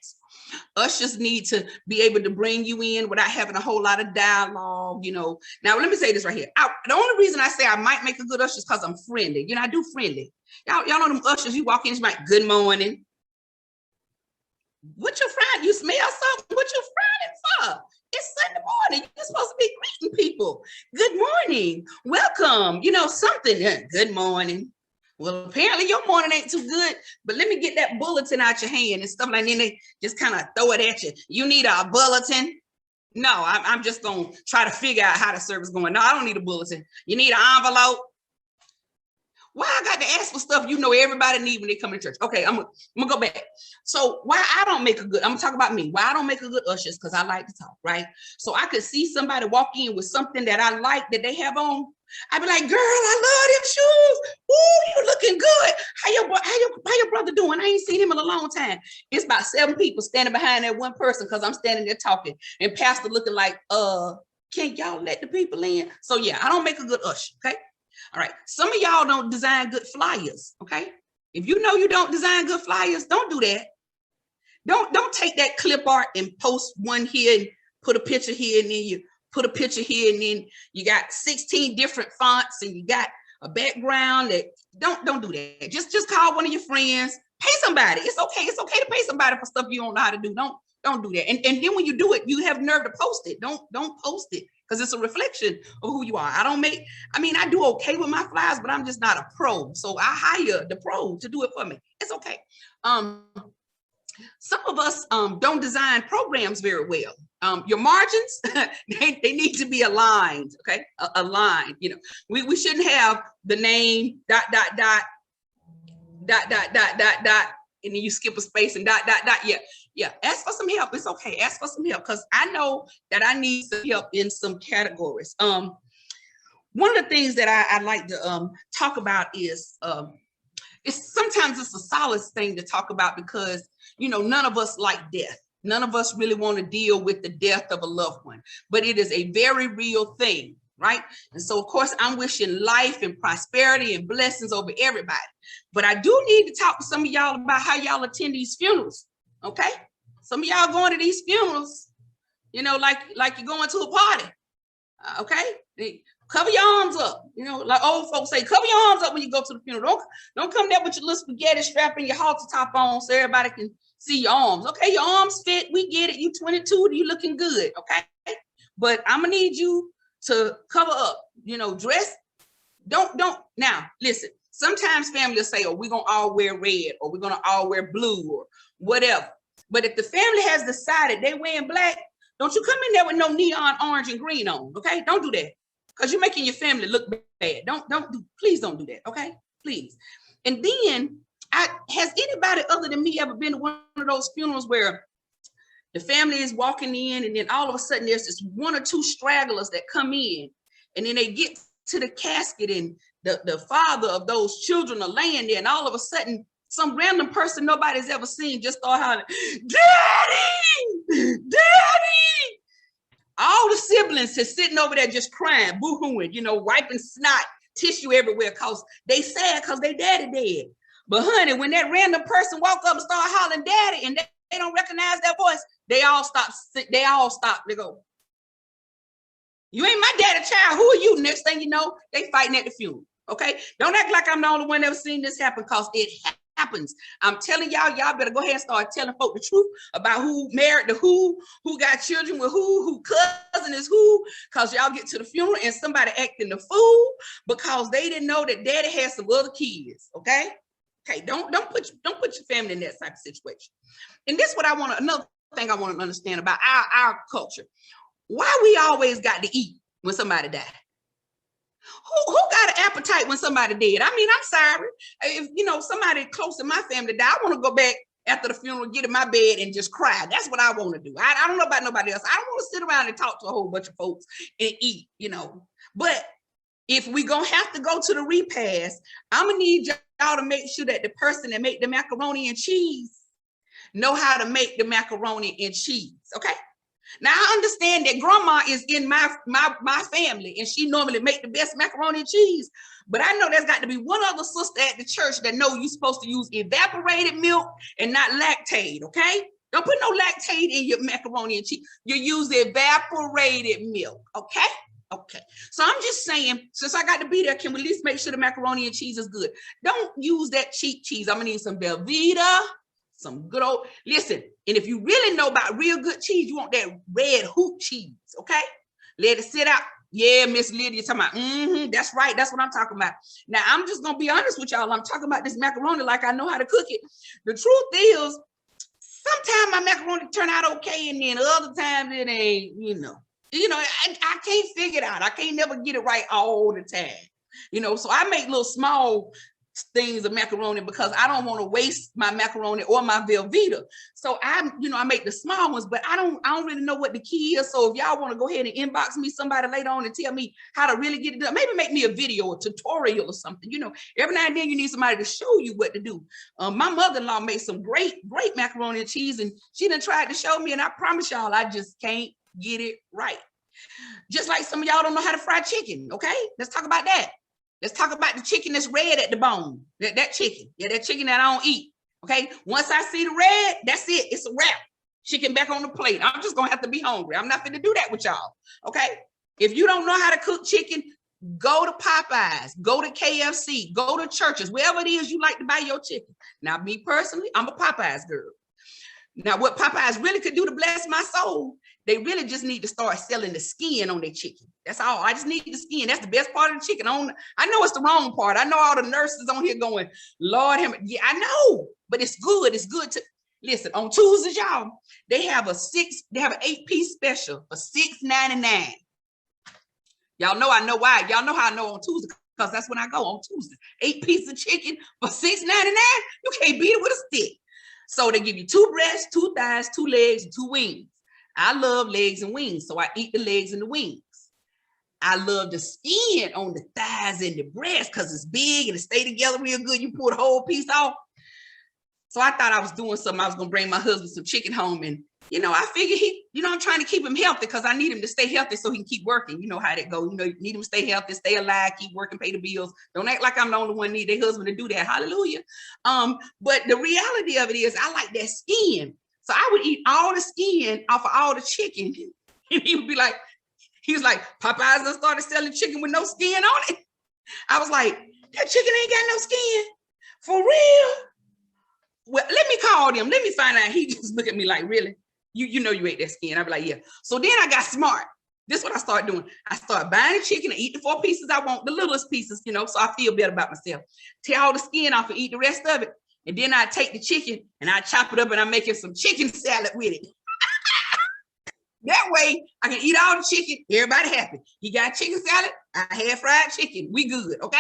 Ushers need to be able to bring you in without having a whole lot of dialogue, you know. Now, let me say this right here. The only reason I say I might make a good usher is because I'm friendly. You know, I do friendly. Y'all know them ushers, you walk in, it's like, good morning. What you frying? You smell something? What you frying for? It's Sunday morning. You're supposed to be greeting people. Good morning. Welcome. You know, something. Good morning. Well, apparently your morning ain't too good, but let me get that bulletin out your hand and stuff like that. And they just kind of throw it at you. You need a bulletin? No, I'm just going to try to figure out how the service is going. No, I don't need a bulletin. You need an envelope? Why I got to ask for stuff you know everybody need when they come to church? Okay, I'm gonna go back. So why I don't make a good, I'm gonna talk about me. Why I don't make a good ushers, because I like to talk, right? So I could see somebody walk in with something that I like that they have on. I'd be like, girl, I love them shoes. Ooh, you looking good. How your brother doing? I ain't seen him in a long time. It's about 7 people standing behind that one person because I'm standing there talking. And pastor looking like, can't y'all let the people in? So yeah, I don't make a good usher, okay? All right, some of y'all don't design good flyers, okay? If you know you don't design good flyers, don't do that. Don't take that clip art and post one here and put a picture here and then you put a picture here and then you got 16 different fonts and you got a background that don't do that. Just call one of your friends, pay somebody. It's okay to pay somebody for stuff you don't know how to do. Don't do that. And then when you do it, you have nerve to post it. Don't post it because it's a reflection of who you are. I do okay with my flyers, but I'm just not a pro. So I hire the pro to do it for me. It's okay. Some of us don't design programs very well. Your margins, they need to be aligned, okay? Aligned, you know. We shouldn't have the name, ... and then you skip a space and ... Yeah, ask for some help. It's okay. Ask for some help because I know that I need some help in some categories. One of the things that I like to talk about is sometimes it's a solace thing to talk about because, you know, none of us like death. None of us really want to deal with the death of a loved one, but it is a very real thing, right? And so, of course, I'm wishing life and prosperity and blessings over everybody. But I do need to talk to some of y'all about how y'all attend these funerals, okay? Some of y'all going to these funerals, you know, like you're going to a party, okay? Cover your arms up, you know, like old folks say, cover your arms up when you go to the funeral. Don't come there with your little spaghetti strap and your halter top on so everybody can see your arms. Okay, your arms fit, we get it. You 22, you looking good, okay? But I'm gonna need you to cover up, you know, dress. Don't now listen. Sometimes family will say, oh, we're gonna all wear red, or we're gonna all wear blue, or whatever. But if the family has decided they wearing black, don't you come in there with no neon orange and green on, okay? Don't do that, because you're making your family look bad. Please don't do that, okay? Please. And then, has anybody other than me ever been to one of those funerals where the family is walking in, and then all of a sudden there's this one or two stragglers that come in, and then they get to the casket, and the father of those children are laying there, and all of a sudden some random person nobody's ever seen just start hollering, "Daddy! Daddy!" All the siblings are sitting over there just crying, boo-hooing, you know, wiping snot, tissue everywhere, because they sad because they daddy dead. But honey, when that random person walk up and start hollering daddy, and they don't recognize that voice, they all stop. They go, "You ain't my daddy child. Who are you?" Next thing you know, they fighting at the funeral. Okay, don't act like I'm the only one ever seen this happen, because it happens. I'm telling y'all better go ahead and start telling folk the truth about who married to who got children with who cousin is who, because y'all get to the funeral and somebody acting the fool because they didn't know that daddy had some other kids. Okay, don't put your family in that type of situation. And this is what another thing I want to understand about our culture. Why we always got to eat when somebody died? Who got an appetite when somebody dead? I mean, I'm sorry. If, you know, somebody close to my family died, I want to go back after the funeral, get in my bed and just cry. That's what I want to do. I don't know about nobody else. I don't want to sit around and talk to a whole bunch of folks and eat, you know. But if we gonna have to go to the repast, I'm gonna need y'all to make sure that the person that make the macaroni and cheese know how to make the macaroni and cheese, okay? Now I understand that grandma is in my family, and she normally make the best macaroni and cheese. But I know there's got to be one other sister at the church that know you're supposed to use evaporated milk and not lactate, okay? Don't put no lactate in your macaroni and cheese. You use evaporated milk, okay? Okay. So I'm just saying, since I got to be there, can we at least make sure the macaroni and cheese is good? Don't use that cheap cheese. I'm gonna need some Velveeta, some good old, listen, and if you really know about real good cheese, you want that red hoop cheese, okay? Let it sit out. Yeah, Miss Lydia, talking about, that's right, that's what I'm talking about. Now, I'm just going to be honest with y'all. I'm talking about this macaroni like I know how to cook it. The truth is, sometimes my macaroni turn out okay, and then other times it ain't, you know, I can't figure it out. I can't never get it right all the time. You know, so I make little small things of macaroni because I don't want to waste my macaroni or my Velveeta. So I make the small ones, but I don't really know what the key is. So if y'all want to go ahead and inbox me somebody later on and tell me how to really get it done, maybe make me a video, a tutorial or something. You know, every now and then you need somebody to show you what to do. My mother-in-law made some great macaroni and cheese, and she done tried to show me, and I promise y'all, I just can't get it right. Just like some of y'all don't know how to fry chicken. Okay, let's talk about that. Let's talk about the chicken that's red at the bone. That chicken. Yeah, that chicken that I don't eat. Okay. Once I see the red, that's it. It's a wrap. Chicken back on the plate. I'm just going to have to be hungry. I'm not going to do that with y'all. Okay. If you don't know how to cook chicken, go to Popeyes, go to KFC, go to churches, wherever it is you like to buy your chicken. Now, me personally, I'm a Popeyes girl. Now, what Popeyes really could do to bless my soul, they really just need to start selling the skin on their chicken. That's all. I just need the skin. That's the best part of the chicken. I know it's the wrong part. I know all the nurses on here going, Lord, yeah, I know, but it's good. It's good to listen. On Tuesdays, y'all, they have an 8-piece special for $6.99. Y'all know I know why. Y'all know how I know on Tuesday, because that's when I go on Tuesday. 8 pieces of chicken for $6.99. You can't beat it with a stick. So they give you 2 breasts, 2 thighs, 2 legs, and 2 wings. I love legs and wings, so I eat the legs and the wings. I love the skin on the thighs and the breast because it's big and it stay together real good. You pull the whole piece off. So I thought I was doing something. I was going to bring my husband some chicken home, and I figure I'm trying to keep him healthy because I need him to stay healthy so he can keep working. You know how that goes. You need him to stay healthy, stay alive, keep working, pay the bills. Don't act like I'm the only one need their husband to do that. Hallelujah. But the reality of it is I like that skin. So I would eat all the skin off of all the chicken. And he was like, Popeyes done started selling chicken with no skin on it. I was like, that chicken ain't got no skin. For real? Well, let me call them. Let me find out. He just look at me like, really? You know you ate that skin. I'd be like, yeah. So then I got smart. This is what I started doing. I started buying the chicken and eat the 4 pieces I want, the littlest pieces, so I feel better about myself. Tear all the skin off and eat the rest of it. And then I take the chicken and I chop it up and I'm making some chicken salad with it. That way I can eat all the chicken. Everybody happy. He got chicken salad. I had fried chicken. We good, okay?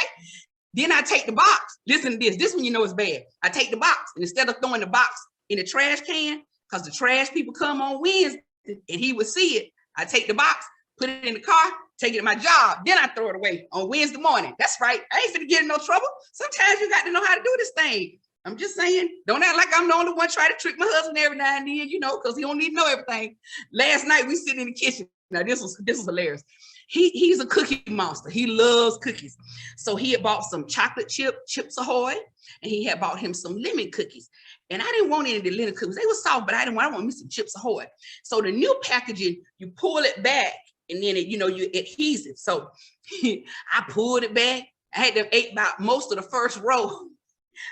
Then I take the box. Listen to this. This one it's bad. I take the box and instead of throwing the box in the trash can, because the trash people come on Wednesday and he would see it, I take the box, put it in the car, take it to my job. Then I throw it away on Wednesday morning. That's right. I ain't finna get in no trouble. Sometimes you got to know how to do this thing. I'm just saying, don't act like I'm the only one trying to trick my husband every now and then, because he don't need to know everything. Last night we sitting in the kitchen. Now this was hilarious. He's a cookie monster. He loves cookies. So he had bought some chocolate Chips Ahoy, and he had bought him some lemon cookies. And I didn't want any of the lemon cookies. They were soft, but I want me some Chips Ahoy. So the new packaging, you pull it back, and then you adhesive. So I pulled it back. I had them ate about most of the first row.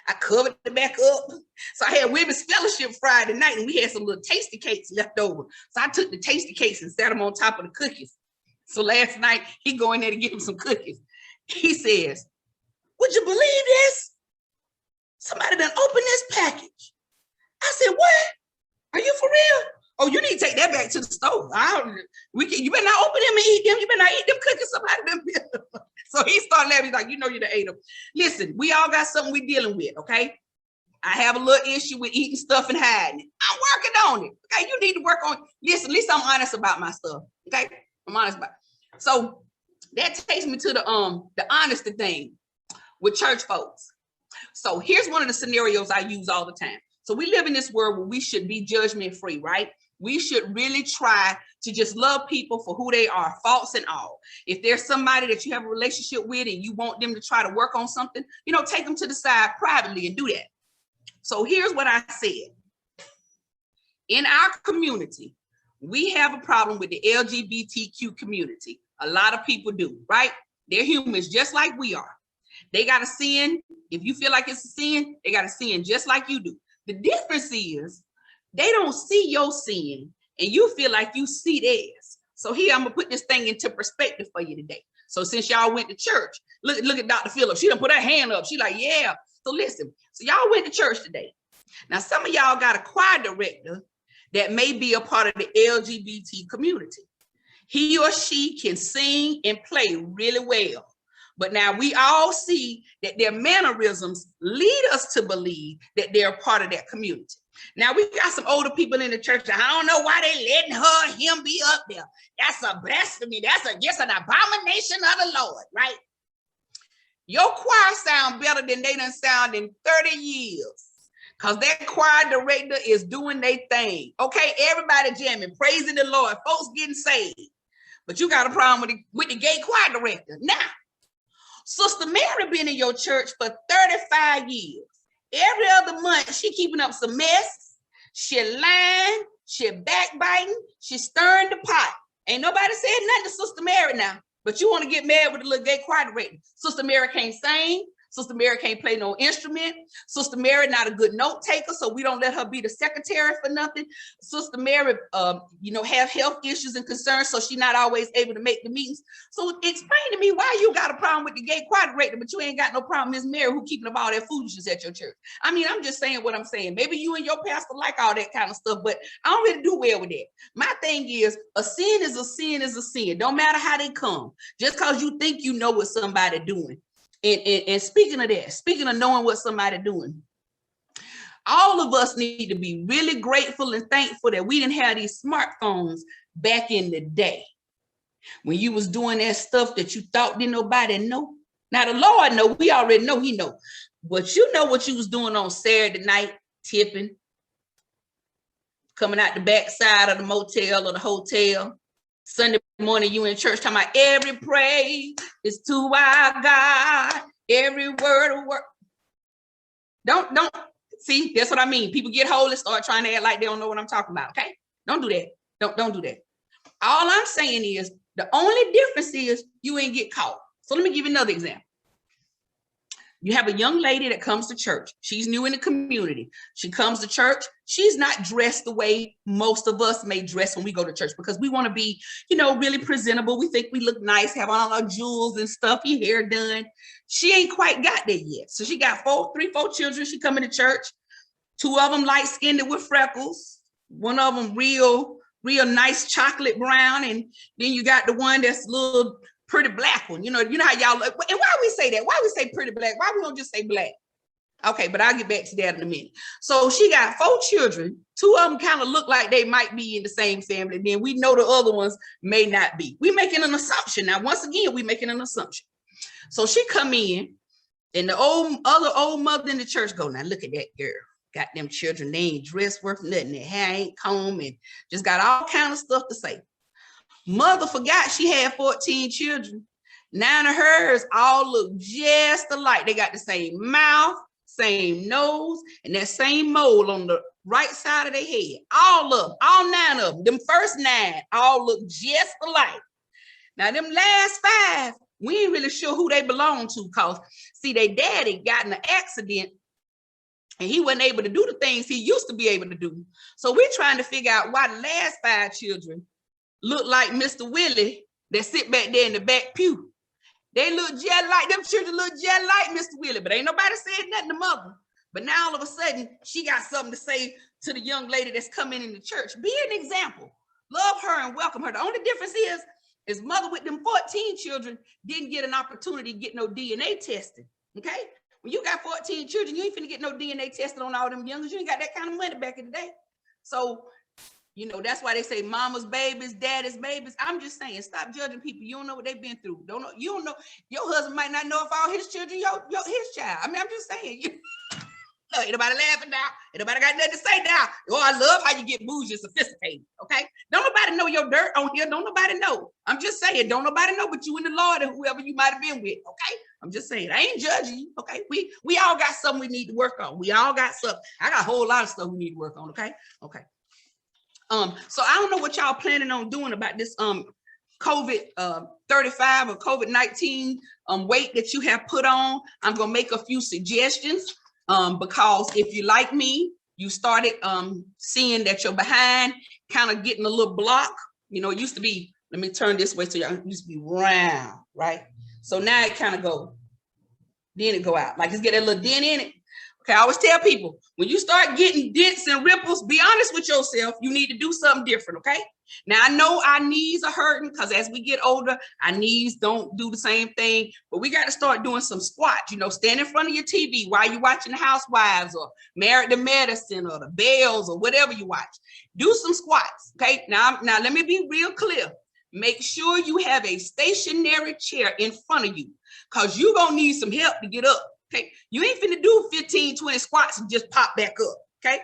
I covered it back up. So I had women's fellowship Friday night, and we had some little tasty cakes left over. So I took the tasty cakes and set them on top of the cookies. So last night, he go in there to get him some cookies. He says, would you believe this? Somebody done opened this package. I said, what? Are you for real? Oh, you need to take that back to the stove. You better not open them and eat them. You better not eat them cookies. Somebody done. So he started laughing. He's like, you done ate them. Listen, we all got something we're dealing with, okay? I have a little issue with eating stuff and hiding it. I'm working on it. Okay, you need to work on it. Listen, at least I'm honest about my stuff. Okay, I'm honest about it. So that takes me to the honesty thing with church folks. So here's one of the scenarios I use all the time. So we live in this world where we should be judgment free, right? We should really try to just love people for who they are, faults and all. If there's somebody that you have a relationship with and you want them to try to work on something, take them to the side privately and do that. So here's what I said. In our community, we have a problem with the LGBTQ community. A lot of people do, right? They're humans just like we are. They got a sin. If you feel like it's a sin, they got a sin just like you do. The difference is they don't see your sin and you feel like you see theirs. So here, I'm gonna put this thing into perspective for you today. So since y'all went to church, look at Dr. Phillips. She done put her hand up. She like, yeah. So listen, so y'all went to church today. Now, some of y'all got a choir director that may be a part of the LGBT community. He or she can sing and play really well. But now we all see that their mannerisms lead us to believe that they're a part of that community. Now we got some older people in the church. I don't know why they letting him be up there. That's a blasphemy. That's an abomination of the Lord, right? Your choir sound better than they done sound in 30 years. Because that choir director is doing their thing. Okay, everybody jamming, praising the Lord, folks getting saved. But you got a problem with the gay choir director. Now, Sister Mary been in your church for 35 years. Every other month, she keeping up some mess. She lying, she backbiting, she stirring the pot. Ain't nobody said nothing to Sister Mary now. But you want to get mad with a little gay choir director. Sister Mary can't sing. Sister Mary can't play no instrument. Sister Mary not a good note taker, so we don't let her be the secretary for nothing. Sister Mary, have health issues and concerns, so she's not always able to make the meetings. So explain to me why you got a problem with the gay choir director, but you ain't got no problem with Miss Mary who keeping up all that foolishness at your church. I mean, I'm just saying what I'm saying. Maybe you and your pastor like all that kind of stuff, but I don't really do well with that. My thing is, a sin is a sin is a sin. Don't matter how they come. Just because you think you know what somebody doing. And speaking of that, speaking of knowing what somebody doing, all of us need to be really grateful and thankful that we didn't have these smartphones back in the day when you was doing that stuff that you thought didn't nobody know. Now the Lord know, we already know he know, but you know what you was doing on Saturday night, tipping, coming out the back side of the motel or the hotel. Sunday morning, you in church talking about every praise is to our God, every word of word. Don't see, that's what I mean. People get holy, start trying to act like they don't know what I'm talking about, okay? Don't do that. Don't do that. All I'm saying is the only difference is you ain't get caught. So let me give you another example. You have a young lady that comes to church. She's new in the community. She comes to church. She's not dressed the way most of us may dress when we go to church because we want to be, really presentable. We think we look nice, have all our jewels and stuff, your hair done. She ain't quite got there yet. So she got four children. She coming to church. Two of them light-skinned with freckles. One of them real nice chocolate brown. And then you got the one that's a little pretty black one. You know how y'all look. And why we say that? Why we say pretty black? Why we don't just say black? Okay, but I'll get back to that in a minute. So she got 4 children. 2 of them kind of look like they might be in the same family. Then we know the other ones may not be. We're making an assumption. Now, once again, we're making an assumption. So she come in, and the other old mother in the church go, now look at that girl. Got them children, they ain't dressed worth nothing. Their hair ain't combed and just got all kind of stuff to say. Mother forgot she had 14 children. 9 of hers all look just alike. They got the same mouth, same nose, and that same mole on the right side of their head. All of them, all 9 of them, them first 9 all look just alike. Now, them last 5, we ain't really sure who they belong to because, see, their daddy got in an accident and he wasn't able to do the things he used to be able to do. So we're trying to figure out why the last 5 children look like Mr. Willie that sit back there in the back pew. They look just like, them children look just like Mr. Willie, but ain't nobody said nothing to mother. But now all of a sudden, she got something to say to the young lady that's coming in the church. Be an example. Love her and welcome her. The only difference is mother with them 14 children didn't get an opportunity to get no DNA testing, okay? When you got 14 children, you ain't finna get no DNA tested on all them youngers. You ain't got that kind of money back in the day. So, that's why they say mama's babies, daddy's babies. I'm just saying, stop judging people. You don't know what they've been through. You don't know. Your husband might not know if all his children, his child. I mean, I'm just saying. Look, ain't nobody laughing now. Ain't nobody got nothing to say now. Oh, I love how you get bougie and sophisticated, okay? Don't nobody know your dirt on here. Don't nobody know. I'm just saying, don't nobody know but you and the Lord and whoever you might have been with, okay? I'm just saying, I ain't judging you, okay? We all got something we need to work on. We all got something. I got a whole lot of stuff we need to work on, okay? Okay. So I don't know what y'all planning on doing about this COVID 35 or COVID-19 weight that you have put on. I'm gonna make a few suggestions because if you like me, you started seeing that you're behind, kind of getting a little block. It used to be, let me turn this way so y'all, used to be round, right? So now it kind of go, then it go out. Like just get a little dent in it. Okay, I always tell people, when you start getting dents and ripples, be honest with yourself. You need to do something different, okay? Now, I know our knees are hurting because as we get older, our knees don't do the same thing, but we got to start doing some squats, stand in front of your TV while you're watching the Housewives or Married to Medicine or the Bells or whatever you watch. Do some squats, okay? Now let me be real clear. Make sure you have a stationary chair in front of you because you're going to need some help to get up. Okay, you ain't finna do 15, 20 squats and just pop back up, okay?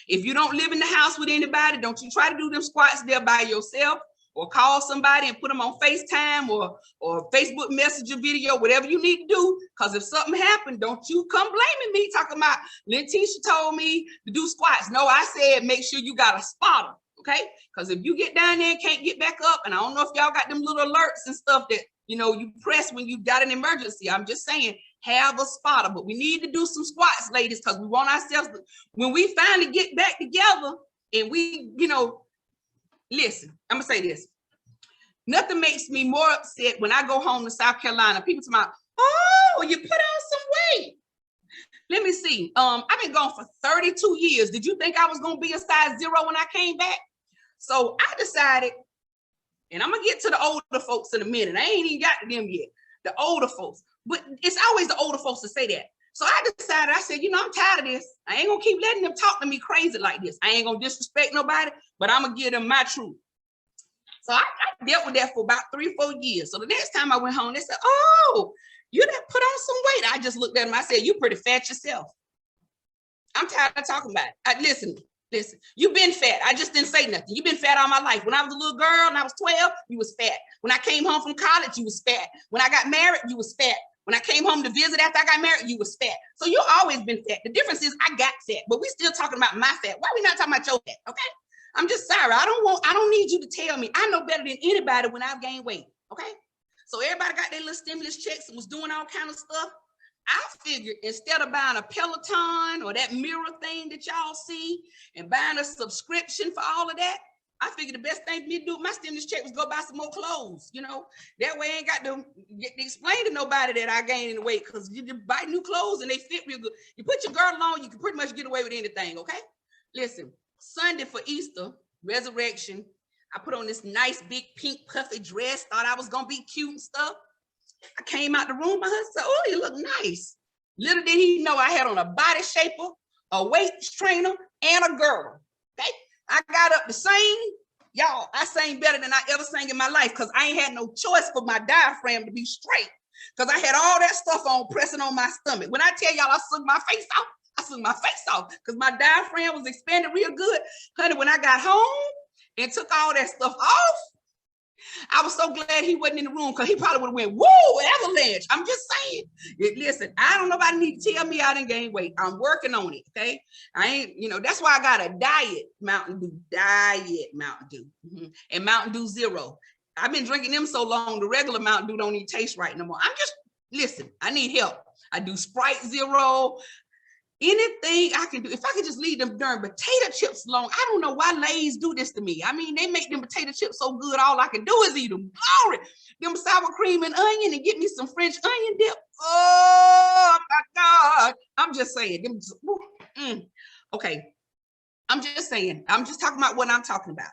If you don't live in the house with anybody, don't you try to do them squats there by yourself or call somebody and put them on FaceTime or Facebook Messenger video, whatever you need to do, because if something happened, don't you come blaming me talking about Lynntesha told me to do squats. No, I said make sure you got a spotter, okay? Because if you get down there and can't get back up, and I don't know if y'all got them little alerts and stuff that, you press when you got an emergency. I'm just saying, have a spotter, but we need to do some squats, ladies, because we want ourselves to, when we finally get back together and we, listen, I'm gonna say this. Nothing makes me more upset when I go home to South Carolina. People tell me, oh, you put on some weight. Let me see. I've been gone for 32 years. Did you think I was gonna be a size 0 when I came back? So I decided, and I'm gonna get to the older folks in a minute. I ain't even got to them yet. The older folks. But it's always the older folks to say that. So I decided, I said, I'm tired of this. I ain't gonna keep letting them talk to me crazy like this. I ain't gonna disrespect nobody, but I'm gonna give them my truth. So I dealt with that for about 3 or 4 years. So the next time I went home, they said, oh, you done put on some weight. I just looked at them. I said, you pretty fat yourself. I'm tired of talking about it. Listen, Listen, you've been fat. I just didn't say nothing. You've been fat all my life. When I was a little girl and I was 12, you was fat. When I came home from college, you was fat. When I got married, you was fat. When I came home to visit after I got married, you was fat. So you always been fat. The difference is I got fat, but we still talking about my fat. Why we not talking about your fat? Okay. I'm just sorry. I don't need you to tell me. I know better than anybody when I've gained weight. Okay. So everybody got their little stimulus checks and was doing all kind of stuff. I figured instead of buying a Peloton or that mirror thing that y'all see and buying a subscription for all of that, I figured the best thing for me to do with my stimulus check was go buy some more clothes, you know. That way I ain't got to explain to nobody that I gained in weight, because you just buy new clothes and they fit real good. You put your girdle on, you can pretty much get away with anything, okay? Listen, Sunday for Easter, resurrection, I put on this nice big pink puffy dress, thought I was going to be cute and stuff. I came out the room, my husband said, oh, you look nice. Little did he know I had on a body shaper, a waist trainer, and a girdle. Okay? I got up to sing. Y'all, I sang better than I ever sang in my life because I ain't had no choice for my diaphragm to be straight, because I had all that stuff on pressing on my stomach. When I tell y'all I sung my face off, I sung my face off because my diaphragm was expanded real good. Honey, when I got home and took all that stuff off, I was so glad he wasn't in the room, because he probably would have went, whoa, avalanche. I'm just saying. Listen, I don't nobody need to tell me I didn't gain weight. I'm working on it, okay? I ain't, you know, that's why I got a diet Mountain Dew, and Mountain Dew Zero. I've been drinking them so long, the regular Mountain Dew don't even taste right no more. Listen, I need help. I do Sprite Zero. Anything I can do, if I could just leave them darn potato chips alone. I don't know why Lay's do this to me. I mean, they make them potato chips so good, all I can do is eat them. Glory. Them sour cream and onion, and get me some French onion dip. Oh my God. I'm just saying. Okay. I'm just saying. I'm just talking about what I'm talking about.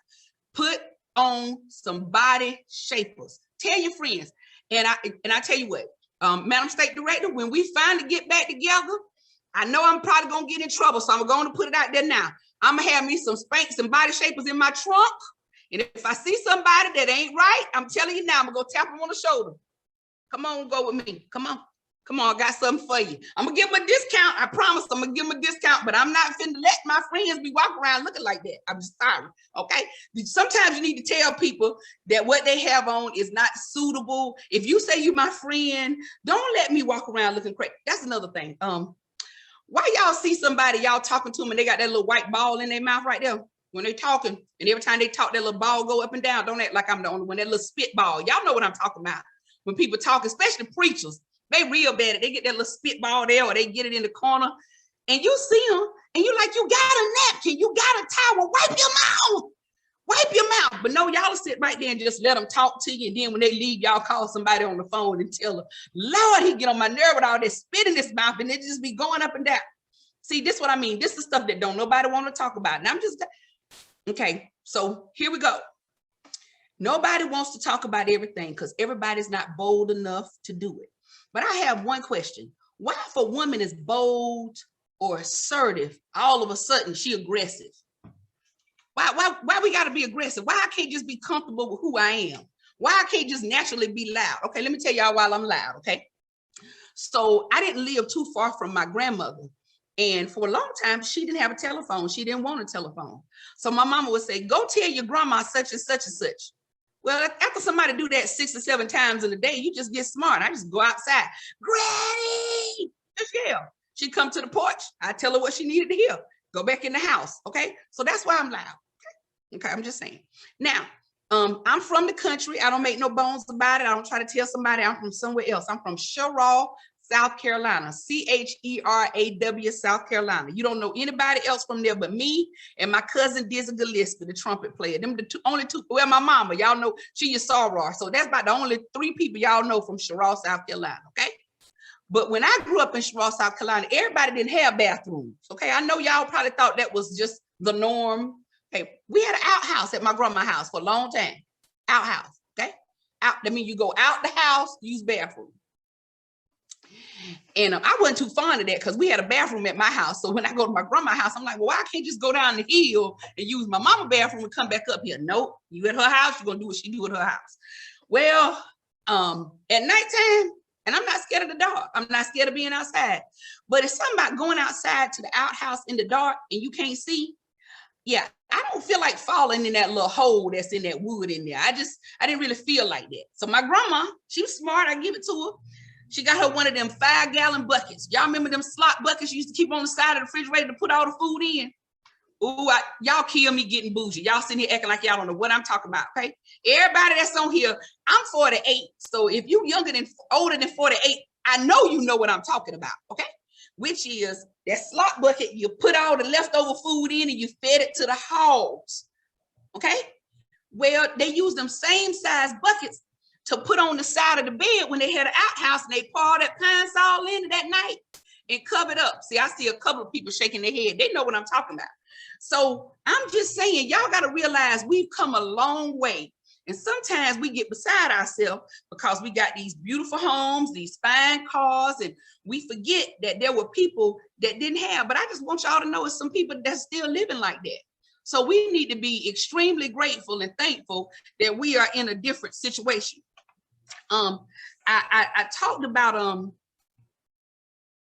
Put on some body shapers. Tell your friends. And I tell you what, Madam State Director, when we finally get back together, I know I'm probably going to get in trouble, so I'm going to put it out there now. I'm going to have me some Spanx and body shapers in my trunk. And if I see somebody that ain't right, I'm telling you now, I'm going to go tap them on the shoulder. Come on, go with me. Come on. Come on, I got something for you. I'm going to give them a discount. I promise I'm going to give them a discount, but I'm not finna let my friends be walking around looking like that. I'm just sorry, okay? Sometimes you need to tell people that what they have on is not suitable. If you say you're my friend, don't let me walk around looking crazy. That's another thing. Why y'all see somebody, y'all talking to them and they got that little white ball in their mouth right there when they talking, and every time they talk, that little ball go up and down? Don't act like I'm the only one. That little spit ball. Y'all know what I'm talking about. When people talk, especially preachers, they real bad at it. They get that little spit ball there, or they get it in the corner, and you see them and you like, you got a napkin, you got a towel, wipe your mouth. Wipe your mouth. But no, y'all sit right there and just let them talk to you. And then when they leave, y'all call somebody on the phone and tell them, Lord, he get on my nerve with all this spit in his mouth, and it just be going up and down. See, this is what I mean. This is stuff that don't nobody want to talk about. And I'm just, okay, so here we go. Nobody wants to talk about everything because everybody's not bold enough to do it. But I have one question. Why if a woman is bold or assertive, all of a sudden she aggressive? Why we got to be aggressive? Why I can't just be comfortable with who I am? Why I can't just naturally be loud? Okay, let me tell y'all why I'm loud, okay? So I didn't live too far from my grandmother. And for a long time, she didn't have a telephone. She didn't want a telephone. So my mama would say, go tell your grandma such and such and such. Well, after somebody do that 6 or 7 times in a day, you just get smart. I just go outside. Granny, just yell. She'd come to the porch. I tell her what she needed to hear. Go back in the house, okay? So that's why I'm loud. Okay, I'm just saying. Now, I'm from the country. I don't make no bones about it. I don't try to tell somebody I'm from somewhere else. I'm from Cheraw, South Carolina, Cheraw, South Carolina. You don't know anybody else from there but me and my cousin Dizzy Gillespie, the trumpet player. Them the only two. Well, my mama, y'all know she is soror. So that's about the only 3 people y'all know from Cheraw, South Carolina, okay? But when I grew up in Cheraw, South Carolina, everybody didn't have bathrooms, okay? I know y'all probably thought that was just the norm. Okay, we had an outhouse at my grandma's house for a long time. Outhouse, okay? Out, that means you go out the house, use bathroom. And I wasn't too fond of that because we had a bathroom at my house. So when I go to my grandma's house, I'm like, well, I can't just go down the hill and use my mama's bathroom and come back up here. Nope, you at her house, you're gonna do what she do at her house. Well, at nighttime, and I'm not scared of the dark. I'm not scared of being outside. But it's something about going outside to the outhouse in the dark and you can't see. yeah, I don't feel like falling in that little hole that's in that wood in there. I didn't really feel like that. So my grandma, she was smart. I give it to her. She got her one of them 5-gallon buckets. Y'all remember them slot buckets you used to keep on the side of the refrigerator to put all the food in? Ooh, y'all kill me getting bougie. Y'all sitting here acting like y'all don't know what I'm talking about, okay? Everybody that's on here, I'm 48. So if you older than 48, I know you know what I'm talking about, okay? Which is that slot bucket, you put all the leftover food in and you fed it to the hogs, okay? Well, they use them same size buckets to put on the side of the bed when they had an outhouse and they pour that pine sol in that night and cover it up. See, I see a couple of people shaking their head. They know what I'm talking about. So I'm just saying, y'all got to realize we've come a long way. And sometimes we get beside ourselves because we got these beautiful homes, these fine cars, and we forget that there were people that didn't have. But I just want y'all to know it's some people that's still living like that. So we need to be extremely grateful and thankful that we are in a different situation. I talked about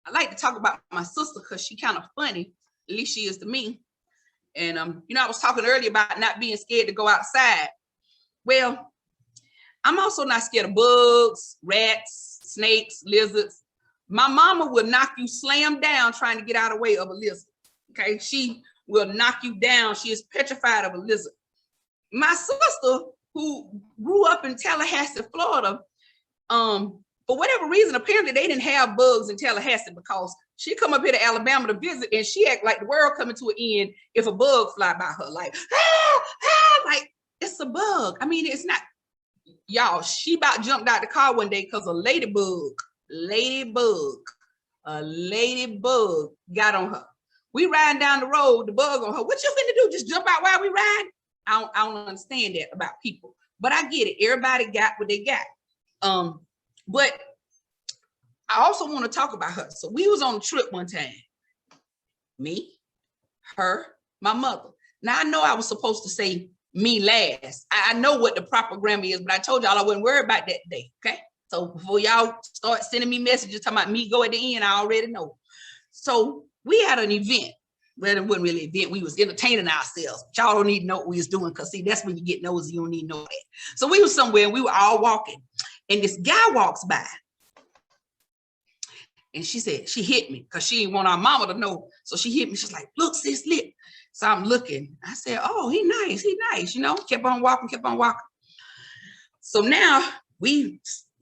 I like to talk about my sister because she kind of funny, at least she is to me. And you know, I was talking earlier about not being scared to go outside. Well, I'm also not scared of bugs, rats, snakes, lizards. My mama will knock you slam down trying to get out of the way of a lizard. Okay, she will knock you down. She is petrified of a lizard. My sister, who grew up in Tallahassee, Florida, for whatever reason, apparently they didn't have bugs in Tallahassee because she come up here to Alabama to visit and she act like the world coming to an end if a bug fly by her, like, like it's a bug. I mean, it's not, y'all, she about jumped out the car one day because a ladybug got on her. We riding down the road, the bug on her. What you finna do? Just jump out while we ride? I don't understand that about people, but I get it. Everybody got what they got. But I also want to talk about her. So we was on a trip one time. Me, her, my mother. Now I know I was supposed to say me last. I know what the proper grammar is, but I told y'all I wasn't worried about that today, okay? So before y'all start sending me messages talking about me go at the end, I already know. So we had an event. Well, it wasn't really an event. We was entertaining ourselves. But y'all don't need to know what we was doing because, see, that's when you get nosy. You don't need to know that. So we was somewhere and we were all walking. And this guy walks by. And she said, she hit me because she didn't want our mama to know. So she hit me. She's like, look, sis, look. So I'm looking. I said, oh, he nice, you know, kept on walking. So now we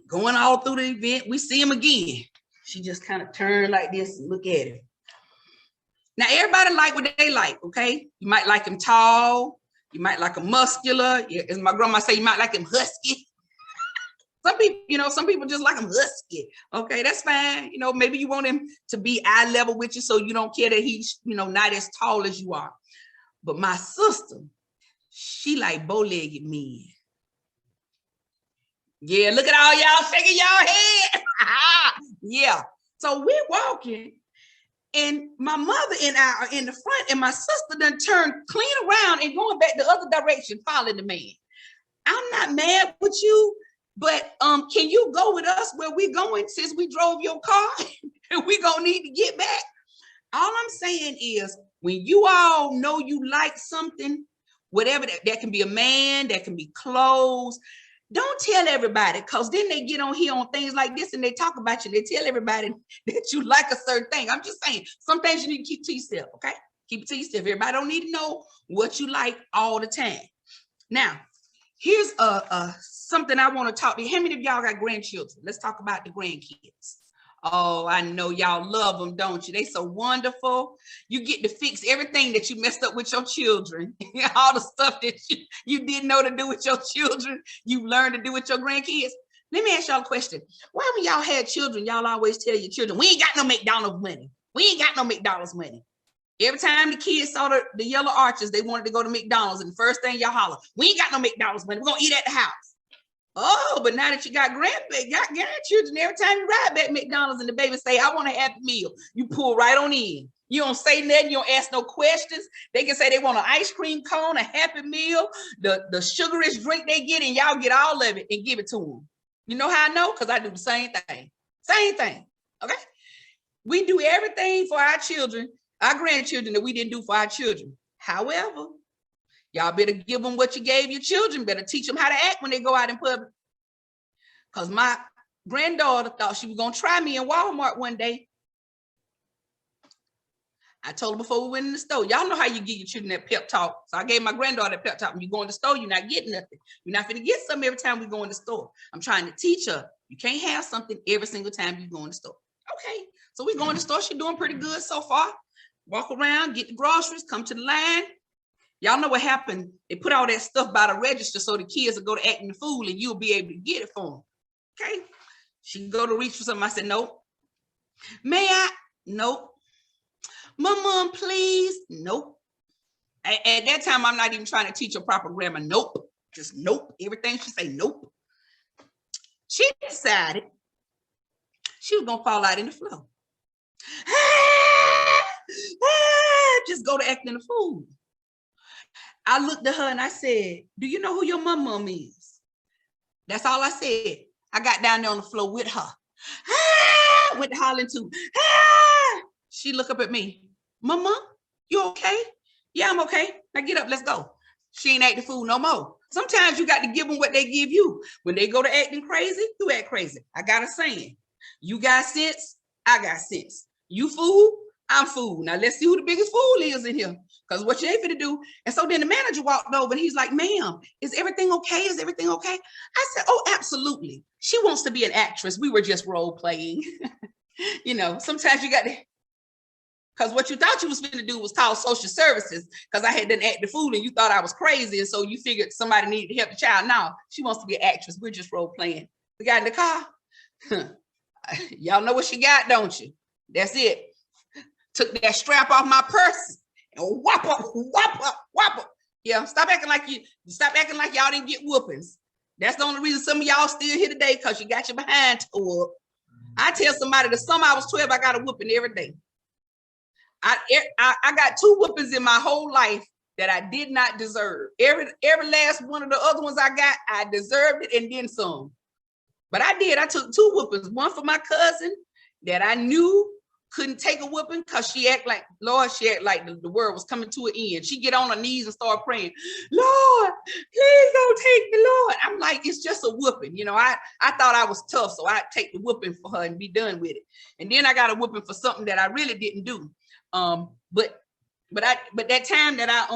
going all through the event. We see him again. She just kind of turned like this and look at him. Now, everybody like what they like, okay? You might like him tall. You might like him muscular. As my grandma say, you might like him husky. Some people just like him husky. Okay, that's fine. You know, maybe you want him to be eye level with you so you don't care that he's, not as tall as you are. But my sister, she like bow-legged men. Yeah, look at all y'all shaking y'all head. Yeah. So we're walking and my mother and I are in the front and my sister done turned clean around and going back the other direction, following the man. I'm not mad with you. But can you go with us where we going since we drove your car and we gonna need to get back? All I'm saying is when you all know you like something, whatever that can be a man, that can be clothes, don't tell everybody because then they get on here on things like this and they talk about you. They tell everybody that you like a certain thing. I'm just saying some things you need to keep to yourself, okay? Keep it to yourself. Everybody don't need to know what you like all the time. Now, here's something I want to talk to you. How many of y'all got grandchildren? Let's talk about the grandkids. Oh, I know y'all love them, don't you? They so wonderful. You get to fix everything that you messed up with your children. All the stuff that you didn't know to do with your children, you learned to do with your grandkids. Let me ask y'all a question. Why when y'all had children, y'all always tell your children, we ain't got no McDonald's money. We ain't got no McDonald's money. Every time the kids saw the yellow arches, they wanted to go to McDonald's. And the first thing y'all holler, we ain't got no McDonald's money. We're going to eat at the house. Oh, but now that you got grandchildren, every time you ride back McDonald's and the baby say, I want a Happy Meal, you pull right on in. You don't say nothing. You don't ask no questions. They can say they want an ice cream cone, a Happy Meal, the sugarish drink they get, and y'all get all of it and give it to them. You know how I know? Because I do the same thing. Same thing. Okay? We do everything for our children, our grandchildren that we didn't do for our children. However, y'all better give them what you gave your children. Better teach them how to act when they go out in public. Because my granddaughter thought she was going to try me in Walmart one day. I told her before we went in the store, y'all know how you give your children that pep talk. So I gave my granddaughter that pep talk. When you go in the store, you're not getting nothing. You're not going to get something every time we go in the store. I'm trying to teach her. You can't have something every single time you go in the store. Okay. So we go in the store. She's doing pretty good so far. Walk around, get the groceries, come to the line. Y'all know what happened. They put all that stuff by the register so the kids will go to acting the fool and you'll be able to get it for them. Okay. She can go to reach for something. I said, nope. May I? Nope. My mom, please. Nope. At that time, I'm not even trying to teach her proper grammar. Nope. Just nope. Everything she say, nope. She decided she was gonna fall out in the floor. Just go to acting a fool. I looked at her and I said, do you know who your mom is? That's all I said. I got down there on the floor with her. Went hollering too. She looked up at me. Mama, you okay? Yeah, I'm okay. Now get up, let's go. She ain't acting fool no more. Sometimes you got to give them what they give you. When they go to acting crazy, you act crazy. I got a saying. You got sense, I got sense. You fool, I'm fool. Now let's see who the biggest fool is in here. Because what you ain't finna do. And so then the manager walked over and he's like, ma'am, is everything okay? Is everything okay? I said, oh, absolutely. She wants to be an actress. We were just role playing. You know, sometimes you got to, because what you thought you was finna do was call social services because I had done act the fool and you thought I was crazy. And so you figured somebody needed to help the child. No, she wants to be an actress. We're just role playing. The guy in the car, y'all know what she got, don't you? That's it. Took that strap off my purse and whop up, whop up, whop up. Yeah, stop acting like y'all didn't get whoopings. That's the only reason some of y'all still here today, because you got your behind tore up. I tell somebody the summer I was 12, I got a whooping every day. I got 2 whoopings in my whole life that I did not deserve. Every last one of the other ones I got, I deserved it and then some. But I did. I took 2 whoopings. One for my cousin that I knew couldn't take a whooping because she act like, Lord, she act like the world was coming to an end. She get on her knees and start praying, Lord, please don't take me, Lord. I'm like, it's just a whooping. You know, I thought I was tough, so I'd take the whooping for her and be done with it. And then I got a whooping for something that I really didn't do. But that time that I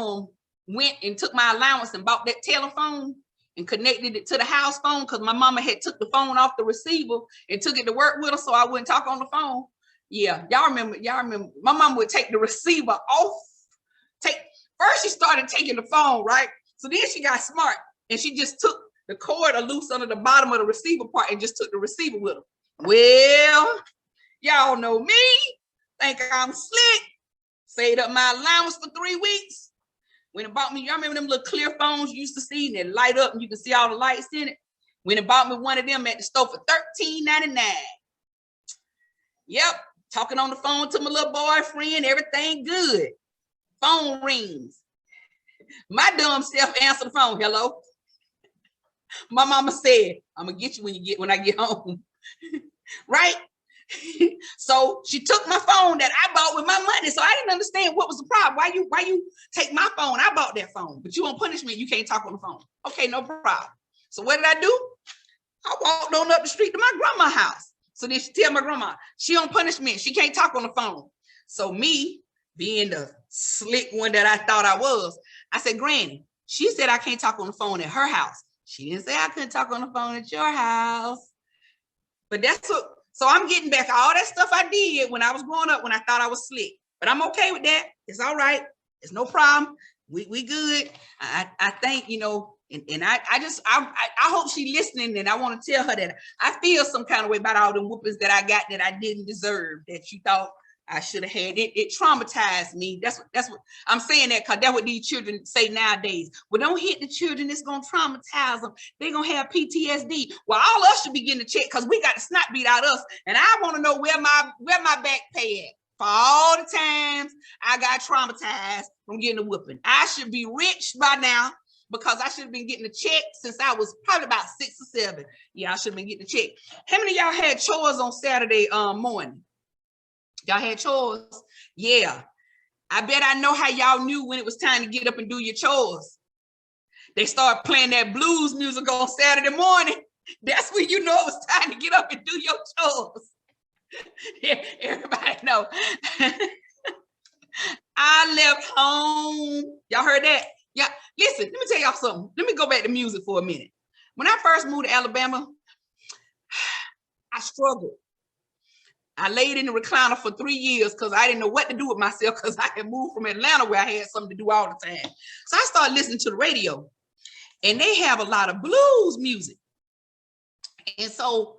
went and took my allowance and bought that telephone and connected it to the house phone, because my mama had took the phone off the receiver and took it to work with her so I wouldn't talk on the phone. Yeah, y'all remember, my mom would take the receiver off. First she started taking the phone, right? So then she got smart and she just took the cord loose under the bottom of the receiver part and just took the receiver with her. Well, y'all know me. Think I'm slick. Saved up my allowance for 3 weeks. Went and bought me, y'all remember them little clear phones you used to see and they light up and you can see all the lights in it? Went and bought me one of them at the store for $13.99. Yep, talking on the phone to my little boyfriend, everything good. Phone rings. My dumb self answered the phone, hello. My mama said, I'm gonna get you when I get home. Right? So she took my phone that I bought with my money. So I didn't understand what was the problem. Why you take my phone? I bought that phone, but you won't punish me. You can't talk on the phone. Okay, no problem. So what did I do? I walked on up the street to my grandma's house. So then she tell my grandma, she don't punish me. She can't talk on the phone. So me being the slick one that I thought I was, I said, Granny, she said I can't talk on the phone at her house. She didn't say I couldn't talk on the phone at your house. But that's what, so I'm getting back all that stuff I did when I was growing up when I thought I was slick. But I'm okay with that. It's all right. It's no problem. We good. I think, you know, and I hope she's listening, and I want to tell her that I feel some kind of way about all the whoopings that I got that I didn't deserve, that you thought I should have had. It traumatized me. That's what I'm saying, that because that's what these children say nowadays. Well, don't hit the children. It's going to traumatize them. They're going to have PTSD. Well, all of us should be getting a check because we got the snot beat out of us. And I want to know where my back pay at. For all the times I got traumatized from getting a whooping. I should be rich by now because I should have been getting a check since I was probably about 6 or 7. Yeah, I should have been getting a check. How many of y'all had chores on Saturday morning? Y'all had chores? Yeah. I bet I know how y'all knew when it was time to get up and do your chores. They started playing that blues music on Saturday morning. That's when you know it was time to get up and do your chores. Yeah, everybody know. I left home. Y'all heard that? Yeah. Listen, let me tell y'all something. Let me go back to music for a minute. When I first moved to Alabama, I struggled. I laid in the recliner for 3 years because I didn't know what to do with myself because I had moved from Atlanta where I had something to do all the time. So I started listening to the radio, and they have a lot of blues music. And so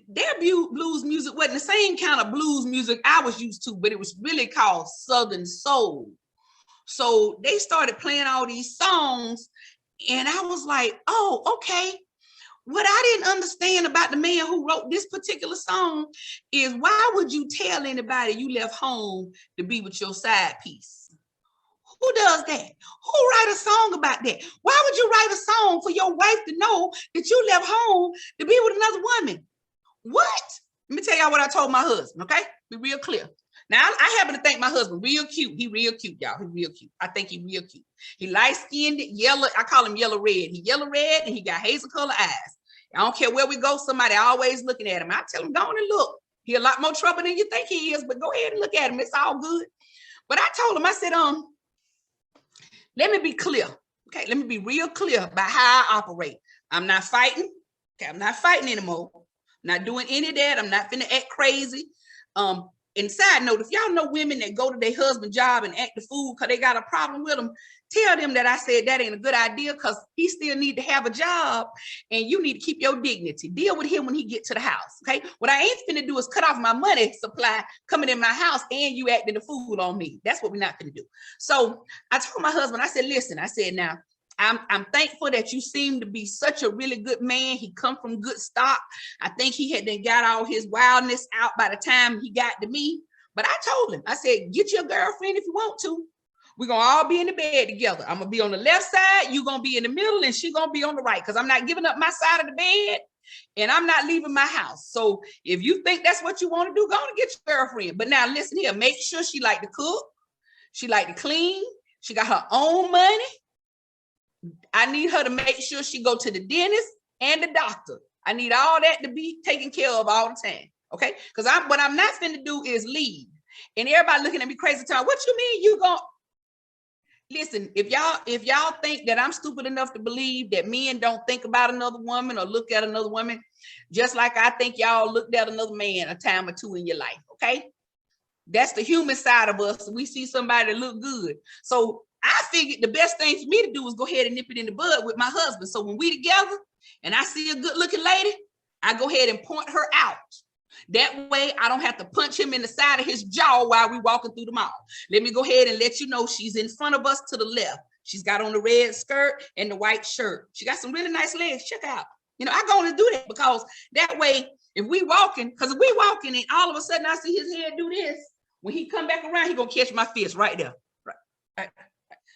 their blues music wasn't the same kind of blues music I was used to, but it was really called Southern Soul. So they started playing all these songs, and I was like, oh, okay. What I didn't understand about the man who wrote this particular song is, why would you tell anybody you left home to be with your side piece? Who does that? Who write a song about that? Why would you write a song for your wife to know that you left home to be with another woman? What? Let me tell y'all what I told my husband, okay? Be real clear. Now, I happen to think my husband real cute. He real cute, y'all. He real cute. I think he real cute. He light-skinned, yellow. I call him yellow red. He yellow red, and he got hazel color eyes. I don't care where we go, somebody always looking at him. I tell him, go on and look. He a lot more trouble than you think he is, but go ahead and look at him. It's all good. But I told him, I said, let me be clear. Okay, let me be real clear about how I operate. I'm not fighting. Okay, I'm not fighting anymore. I'm not doing any of that. I'm not finna act crazy. And side note, if y'all know women that go to their husband's job and act the fool because they got a problem with them, tell them that I said that ain't a good idea because he still need to have a job and you need to keep your dignity. Deal with him when he get to the house, okay? What I ain't finna do is cut off my money supply coming in my house and you acting the fool on me. That's what we're not finna do. So I told my husband, I said, listen, I said, now, I'm thankful that you seem to be such a really good man. He come from good stock. I think he had then got all his wildness out by the time he got to me. But I told him, I said, get your girlfriend if you want to. We're going to all be in the bed together. I'm going to be on the left side. You're going to be in the middle and she's going to be on the right because I'm not giving up my side of the bed and I'm not leaving my house. So if you think that's what you want to do, go on and get your girlfriend. But now listen here, make sure she like to cook. She like to clean. She got her own money. I need her to make sure she go to the dentist and the doctor. I need all that to be taken care of all the time, okay? Because what I'm not finna do is leave. And everybody looking at me crazy time. What you mean you gon' listen, if y'all think that I'm stupid enough to believe that men don't think about another woman or look at another woman, just like I think y'all looked at another man a time or two in your life, okay? That's the human side of us. We see somebody that look good. So I figured the best thing for me to do was go ahead and nip it in the bud with my husband. So when we together and I see a good looking lady, I go ahead and point her out. That way I don't have to punch him in the side of his jaw while we walking through the mall. Let me go ahead and let you know she's in front of us to the left. She's got on the red skirt and the white shirt. She got some really nice legs. Check out. You know, I go to do that because that way, if we walking, because if we walking and all of a sudden I see his head do this, when he come back around, he gonna catch my fist right there. Right.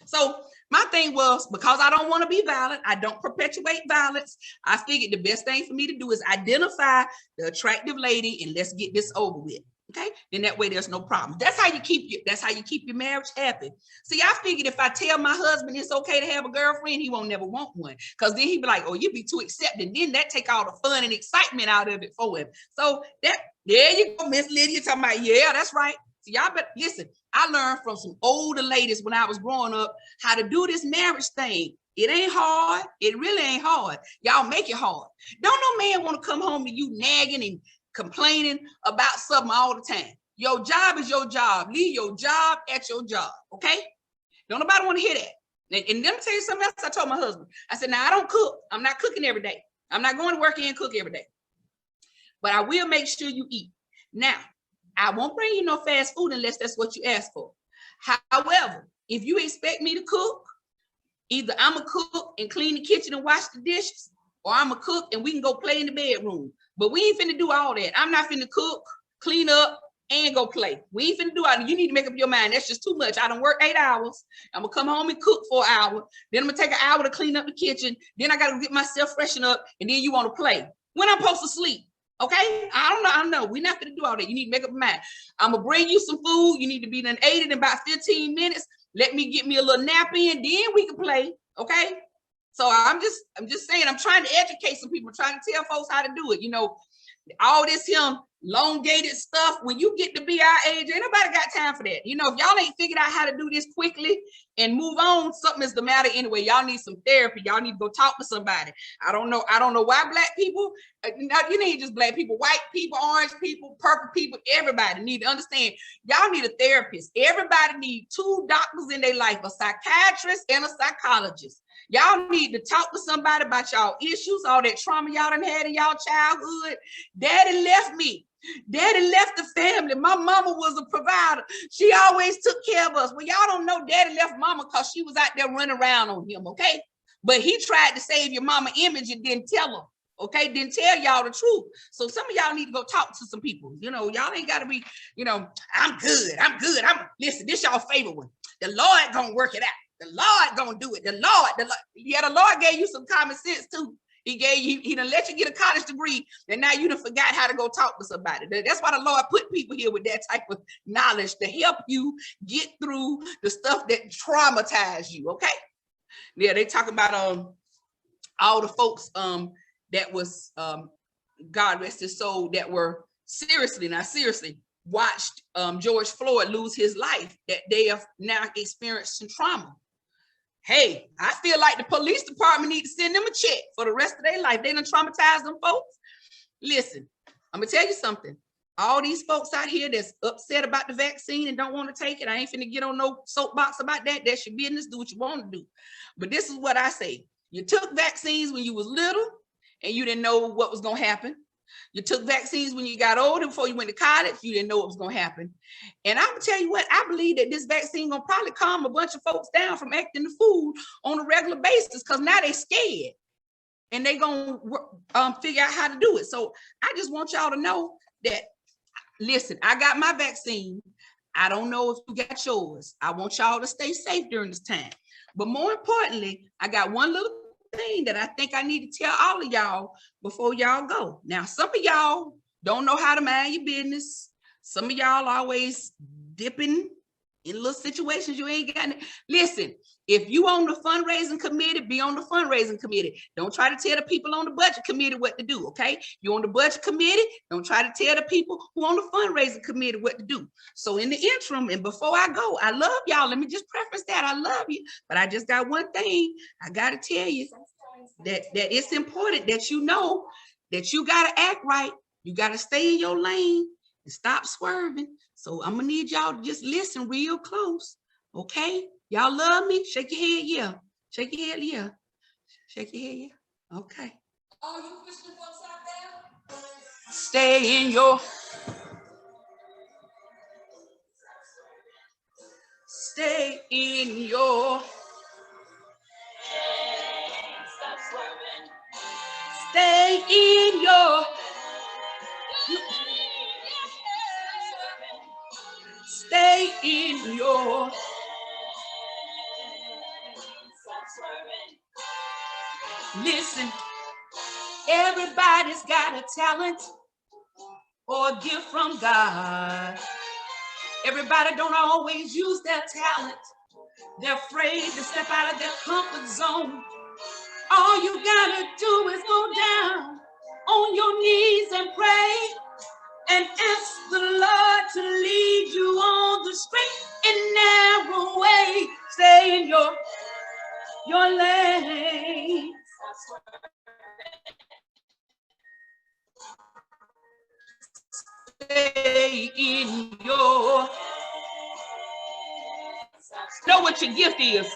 So my thing was, because I don't want to be violent, I don't perpetuate violence. I figured the best thing for me to do is identify the attractive lady and let's get this over with. Okay, then that way there's no problem. That's how you keep your marriage happy. See, I figured if I tell my husband it's okay to have a girlfriend, he won't never want one. Because then he'd be like, oh, you be too accepting. Then that take all the fun and excitement out of it for him. So that there you go, Miss Lydia talking about, yeah, that's right. So y'all better listen. I learned from some older ladies when I was growing up how to do this marriage thing. It ain't hard. It really ain't hard. Y'all make it hard. Don't no man want to come home to you nagging and complaining about something all the time. Your job is your job. Leave your job at your job, okay? Don't nobody want to hear that. And let me tell you something else I told my husband. I said, now I don't cook. I'm not cooking every day. I'm not going to work and cook every day. But I will make sure you eat. Now, I won't bring you no fast food unless that's what you ask for. However, if you expect me to cook, either I'm going to cook and clean the kitchen and wash the dishes, or I'm going to cook and we can go play in the bedroom. But we ain't finna do all that. I'm not finna cook, clean up, and go play. We ain't finna do all that. You need to make up your mind. That's just too much. I done work 8 hours. I'm gonna come home and cook for an hour. Then I'm gonna take an hour to clean up the kitchen. Then I gotta get myself freshen up. And then you wanna play. When I'm supposed to sleep? Okay, I don't know. We're not gonna do all that. You need to make up your mind. I'm gonna bring you some food. You need to be done ate it in about 15 minutes. Let me get me a little nap in, then we can play. Okay. So I'm just saying, I'm trying to educate some people, trying to tell folks how to do it. You know, all this elongated stuff, when you get to be our age, ain't nobody got time for that. You know, if y'all ain't figured out how to do this quickly and move on, something is the matter anyway. Y'all need some therapy. Y'all need to go talk to somebody. I don't know why black people, you need just black people, white people, orange people, purple people, everybody need to understand, y'all need a therapist. Everybody need 2 doctors in their life, a psychiatrist and a psychologist. Y'all need to talk to somebody about y'all issues, all that trauma y'all done had in y'all childhood. Daddy left me. Daddy left the family. My mama was a provider. She always took care of us. Well, y'all don't know Daddy left mama because she was out there running around on him, okay? But he tried to save your mama image and didn't tell him, okay? Didn't tell y'all the truth. So some of y'all need to go talk to some people. You know, y'all ain't got to be, you know, I'm good. Listen, this y'all favorite one. The Lord gonna work it out. The Lord gonna do it. The Lord. Yeah, the Lord gave you some common sense too. He done let you get a college degree, and now you done forgot how to go talk to somebody. That's why the Lord put people here with that type of knowledge to help you get through the stuff that traumatize you. Okay. Yeah, they talk about all the folks that was God rest his soul, that were seriously watched George Floyd lose his life, that they have now experienced some trauma. Hey, I feel like the police department need to send them a check for the rest of their life. They done traumatized them folks. Listen, I'm gonna tell you something. All these folks out here that's upset about the vaccine and don't want to take it, I ain't finna get on no soapbox about that. That's your business. Do what you want to do. But this is what I say. You took vaccines when you was little and you didn't know what was gonna happen. You took vaccines when you got older, before you went to college, you didn't know what was going to happen. And I'm going to tell you what, I believe that this vaccine going to probably calm a bunch of folks down from acting the fool on a regular basis, because now they scared and they going to figure out how to do it. So I just want y'all to know that, listen, I got my vaccine. I don't know if you got yours. I want y'all to stay safe during this time. But more importantly, I got one little thing that I think I need to tell all of y'all before y'all go. Now, some of y'all don't know how to mind your business. Some of y'all always dipping in little situations you ain't got. Listen, if you on the fundraising committee, be on the fundraising committee. Don't try to tell the people on the budget committee what to do, okay? You on the budget committee, don't try to tell the people who on the fundraising committee what to do. So in the interim, and before I go, I love y'all. Let me just preface that. I love you, but I just got one thing I got to tell you, that it's important that you know that you got to act right. You got to stay in your lane and stop swerving. So I'm gonna need y'all to just listen real close, okay? Y'all love me? Shake your head, yeah. Shake your head, yeah. Shake your head, yeah. Okay. All you Christian folks out there, stay in your stay in your stay in your stay in your listen. Everybody's got a talent or a gift from God. Everybody don't always use their talent. They're afraid to step out of their comfort zone. All you gotta do is go down on your knees and pray and ask the Lord to lead you on the straight and narrow way. Stay in your lane. Stay in your know what your gift is.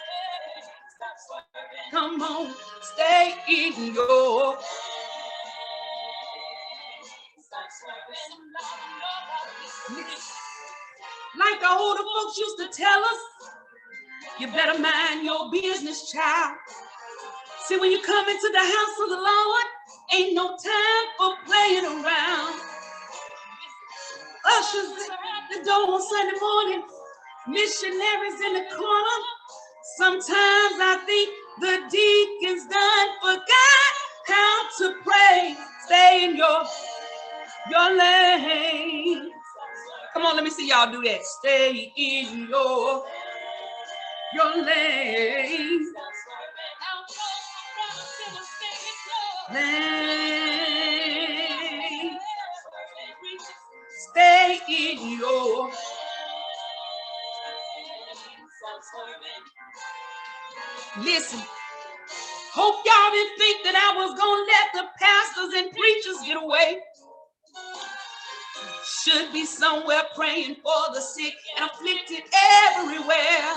Come on, stay in your like the older folks used to tell us, you better mind your business, child. See, when you come into the house of the Lord, ain't no time for playing around. Ushers at the door on Sunday morning, missionaries in the corner. Sometimes I think the deacons done forgot how to pray. Stay in your your lane. Come on, let me see y'all do that. Stay in your lane. Lane. Stay in your. Listen. Hope y'all didn't think that I was gonna let the pastors and preachers get away. Should be somewhere praying for the sick and afflicted everywhere.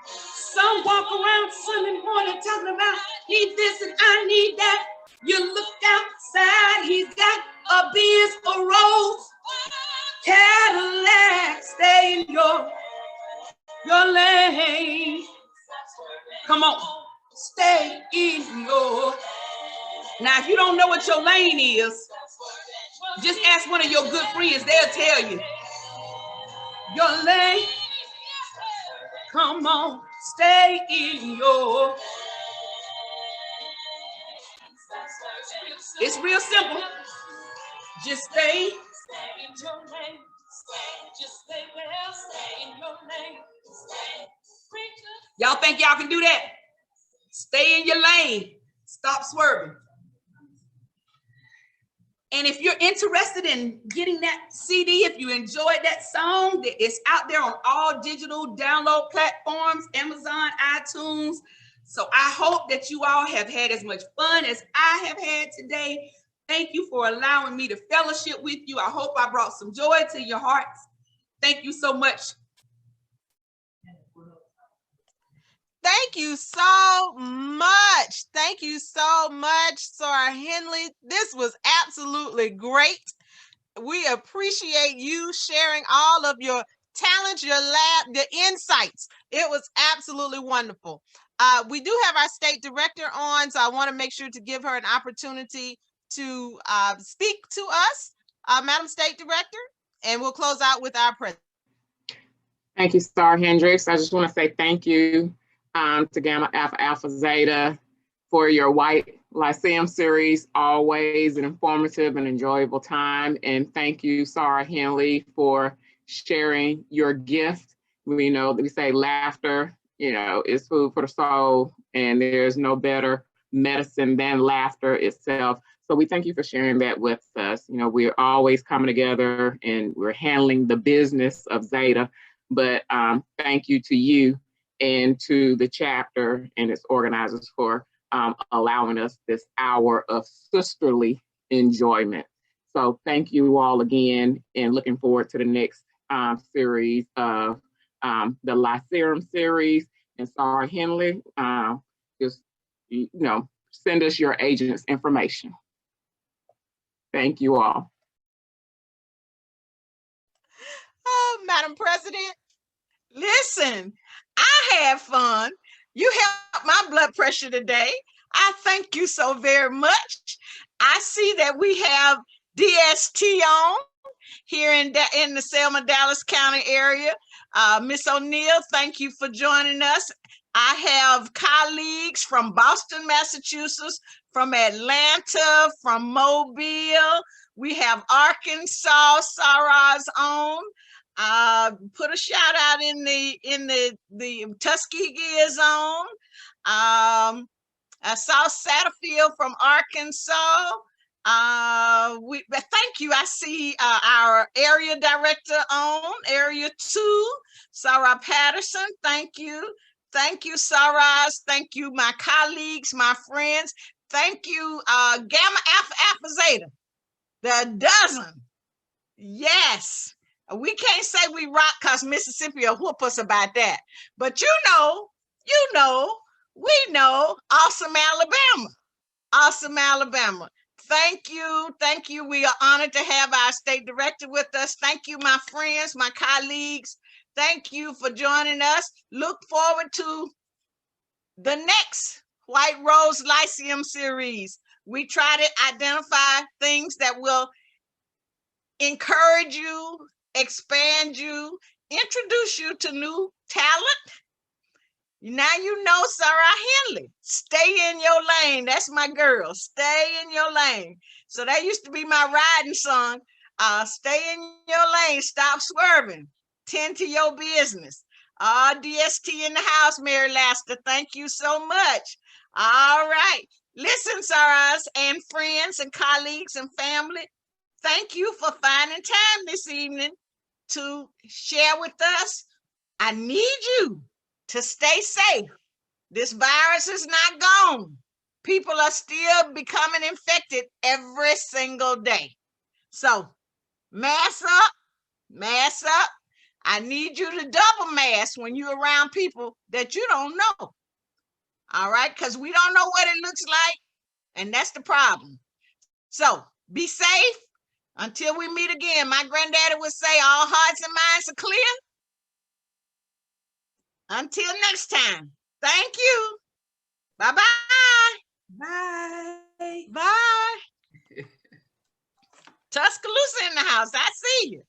Some walk around Sunday morning talking about need this and I need that. You look outside, he's got a Benz, a Rolls, Cadillac. Stay in your lane. Come on, stay in your. Now, if you don't know what your lane is, just ask one of your good friends. They'll tell you. Your lane. Come on, stay in your. It's real simple. Just stay in your lane. Just stay well, stay in your lane. Y'all think y'all can do that? Stay in your lane. Stop swerving. And if you're interested in getting that CD, if you enjoyed that song, it's out there on all digital download platforms, Amazon, iTunes. So I hope that you all have had as much fun as I have had today. Thank you for allowing me to fellowship with you. I hope I brought some joy to your hearts. Thank you so much. Thank you so much. Thank you so much, Sarah Henley. This was absolutely great. We appreciate you sharing all of your talents, your lab, the insights. It was absolutely wonderful. We do have our state director on, so I want to make sure to give her an opportunity to speak to us, Madam State Director, and we'll close out with our president. Thank you, Star Hendricks. I just want to say thank you to Gamma Alpha Alpha Zeta for your White Lyceum series, always an informative and enjoyable time. And thank you, Sarah Henley, for sharing your gift. We know that we say laughter, is food for the soul, and there's no better medicine than laughter itself. So we thank you for sharing that with us. We're always coming together and we're handling the business of Zeta, but thank you to you and to the chapter and its organizers for allowing us this hour of sisterly enjoyment. So thank you all again, and looking forward to the next series of the Lyceum series. And Sarah Henley, just send us your agent's information. Thank you all. Oh, Madam President, listen, I had fun. You helped my blood pressure today. I thank you so very much. I see that we have DST on here in the Selma, Dallas County area. Miss O'Neill, thank you for joining us. I have colleagues from Boston, Massachusetts, from Atlanta, from Mobile. We have Arkansas, Sarah's own. Put a shout out in the Tuskegee is on. South Satterfield from Arkansas. Thank you. I see our area director on Area 2, Sarah Patterson. Thank you. Thank you, Sarah. Thank you, my colleagues, my friends. Thank you, Gamma Alpha Alpha Zeta, the dozen. Yes. We can't say we rock because Mississippi will whoop us about that. But we know, awesome Alabama. Awesome Alabama. Thank you. Thank you. We are honored to have our state director with us. Thank you, my friends, my colleagues. Thank you for joining us. Look forward to the next White Rose Lyceum series. We try to identify things that will encourage you, expand you, introduce you to new talent, Now you know Sarah Henley. Stay in your lane. That's my girl. Stay in your lane. So that used to be my riding song. Stay in your lane. Stop swerving. Tend to your business. DST in the house, Mary Laster. Thank you so much. All right. Listen, Sarahs and friends and colleagues and family, thank you for finding time this evening to share with us. I need you to stay safe. This virus is not gone. People are still becoming infected every single day. So mask up, mask up. I need you to double mask when you're around people that you don't know. All right, because we don't know what it looks like, and that's the problem. So be safe until we meet again. My granddaddy would say all hearts and minds are clear. Until next time, thank you. Bye-bye. Bye. Bye. Tuscaloosa in the house. I see you.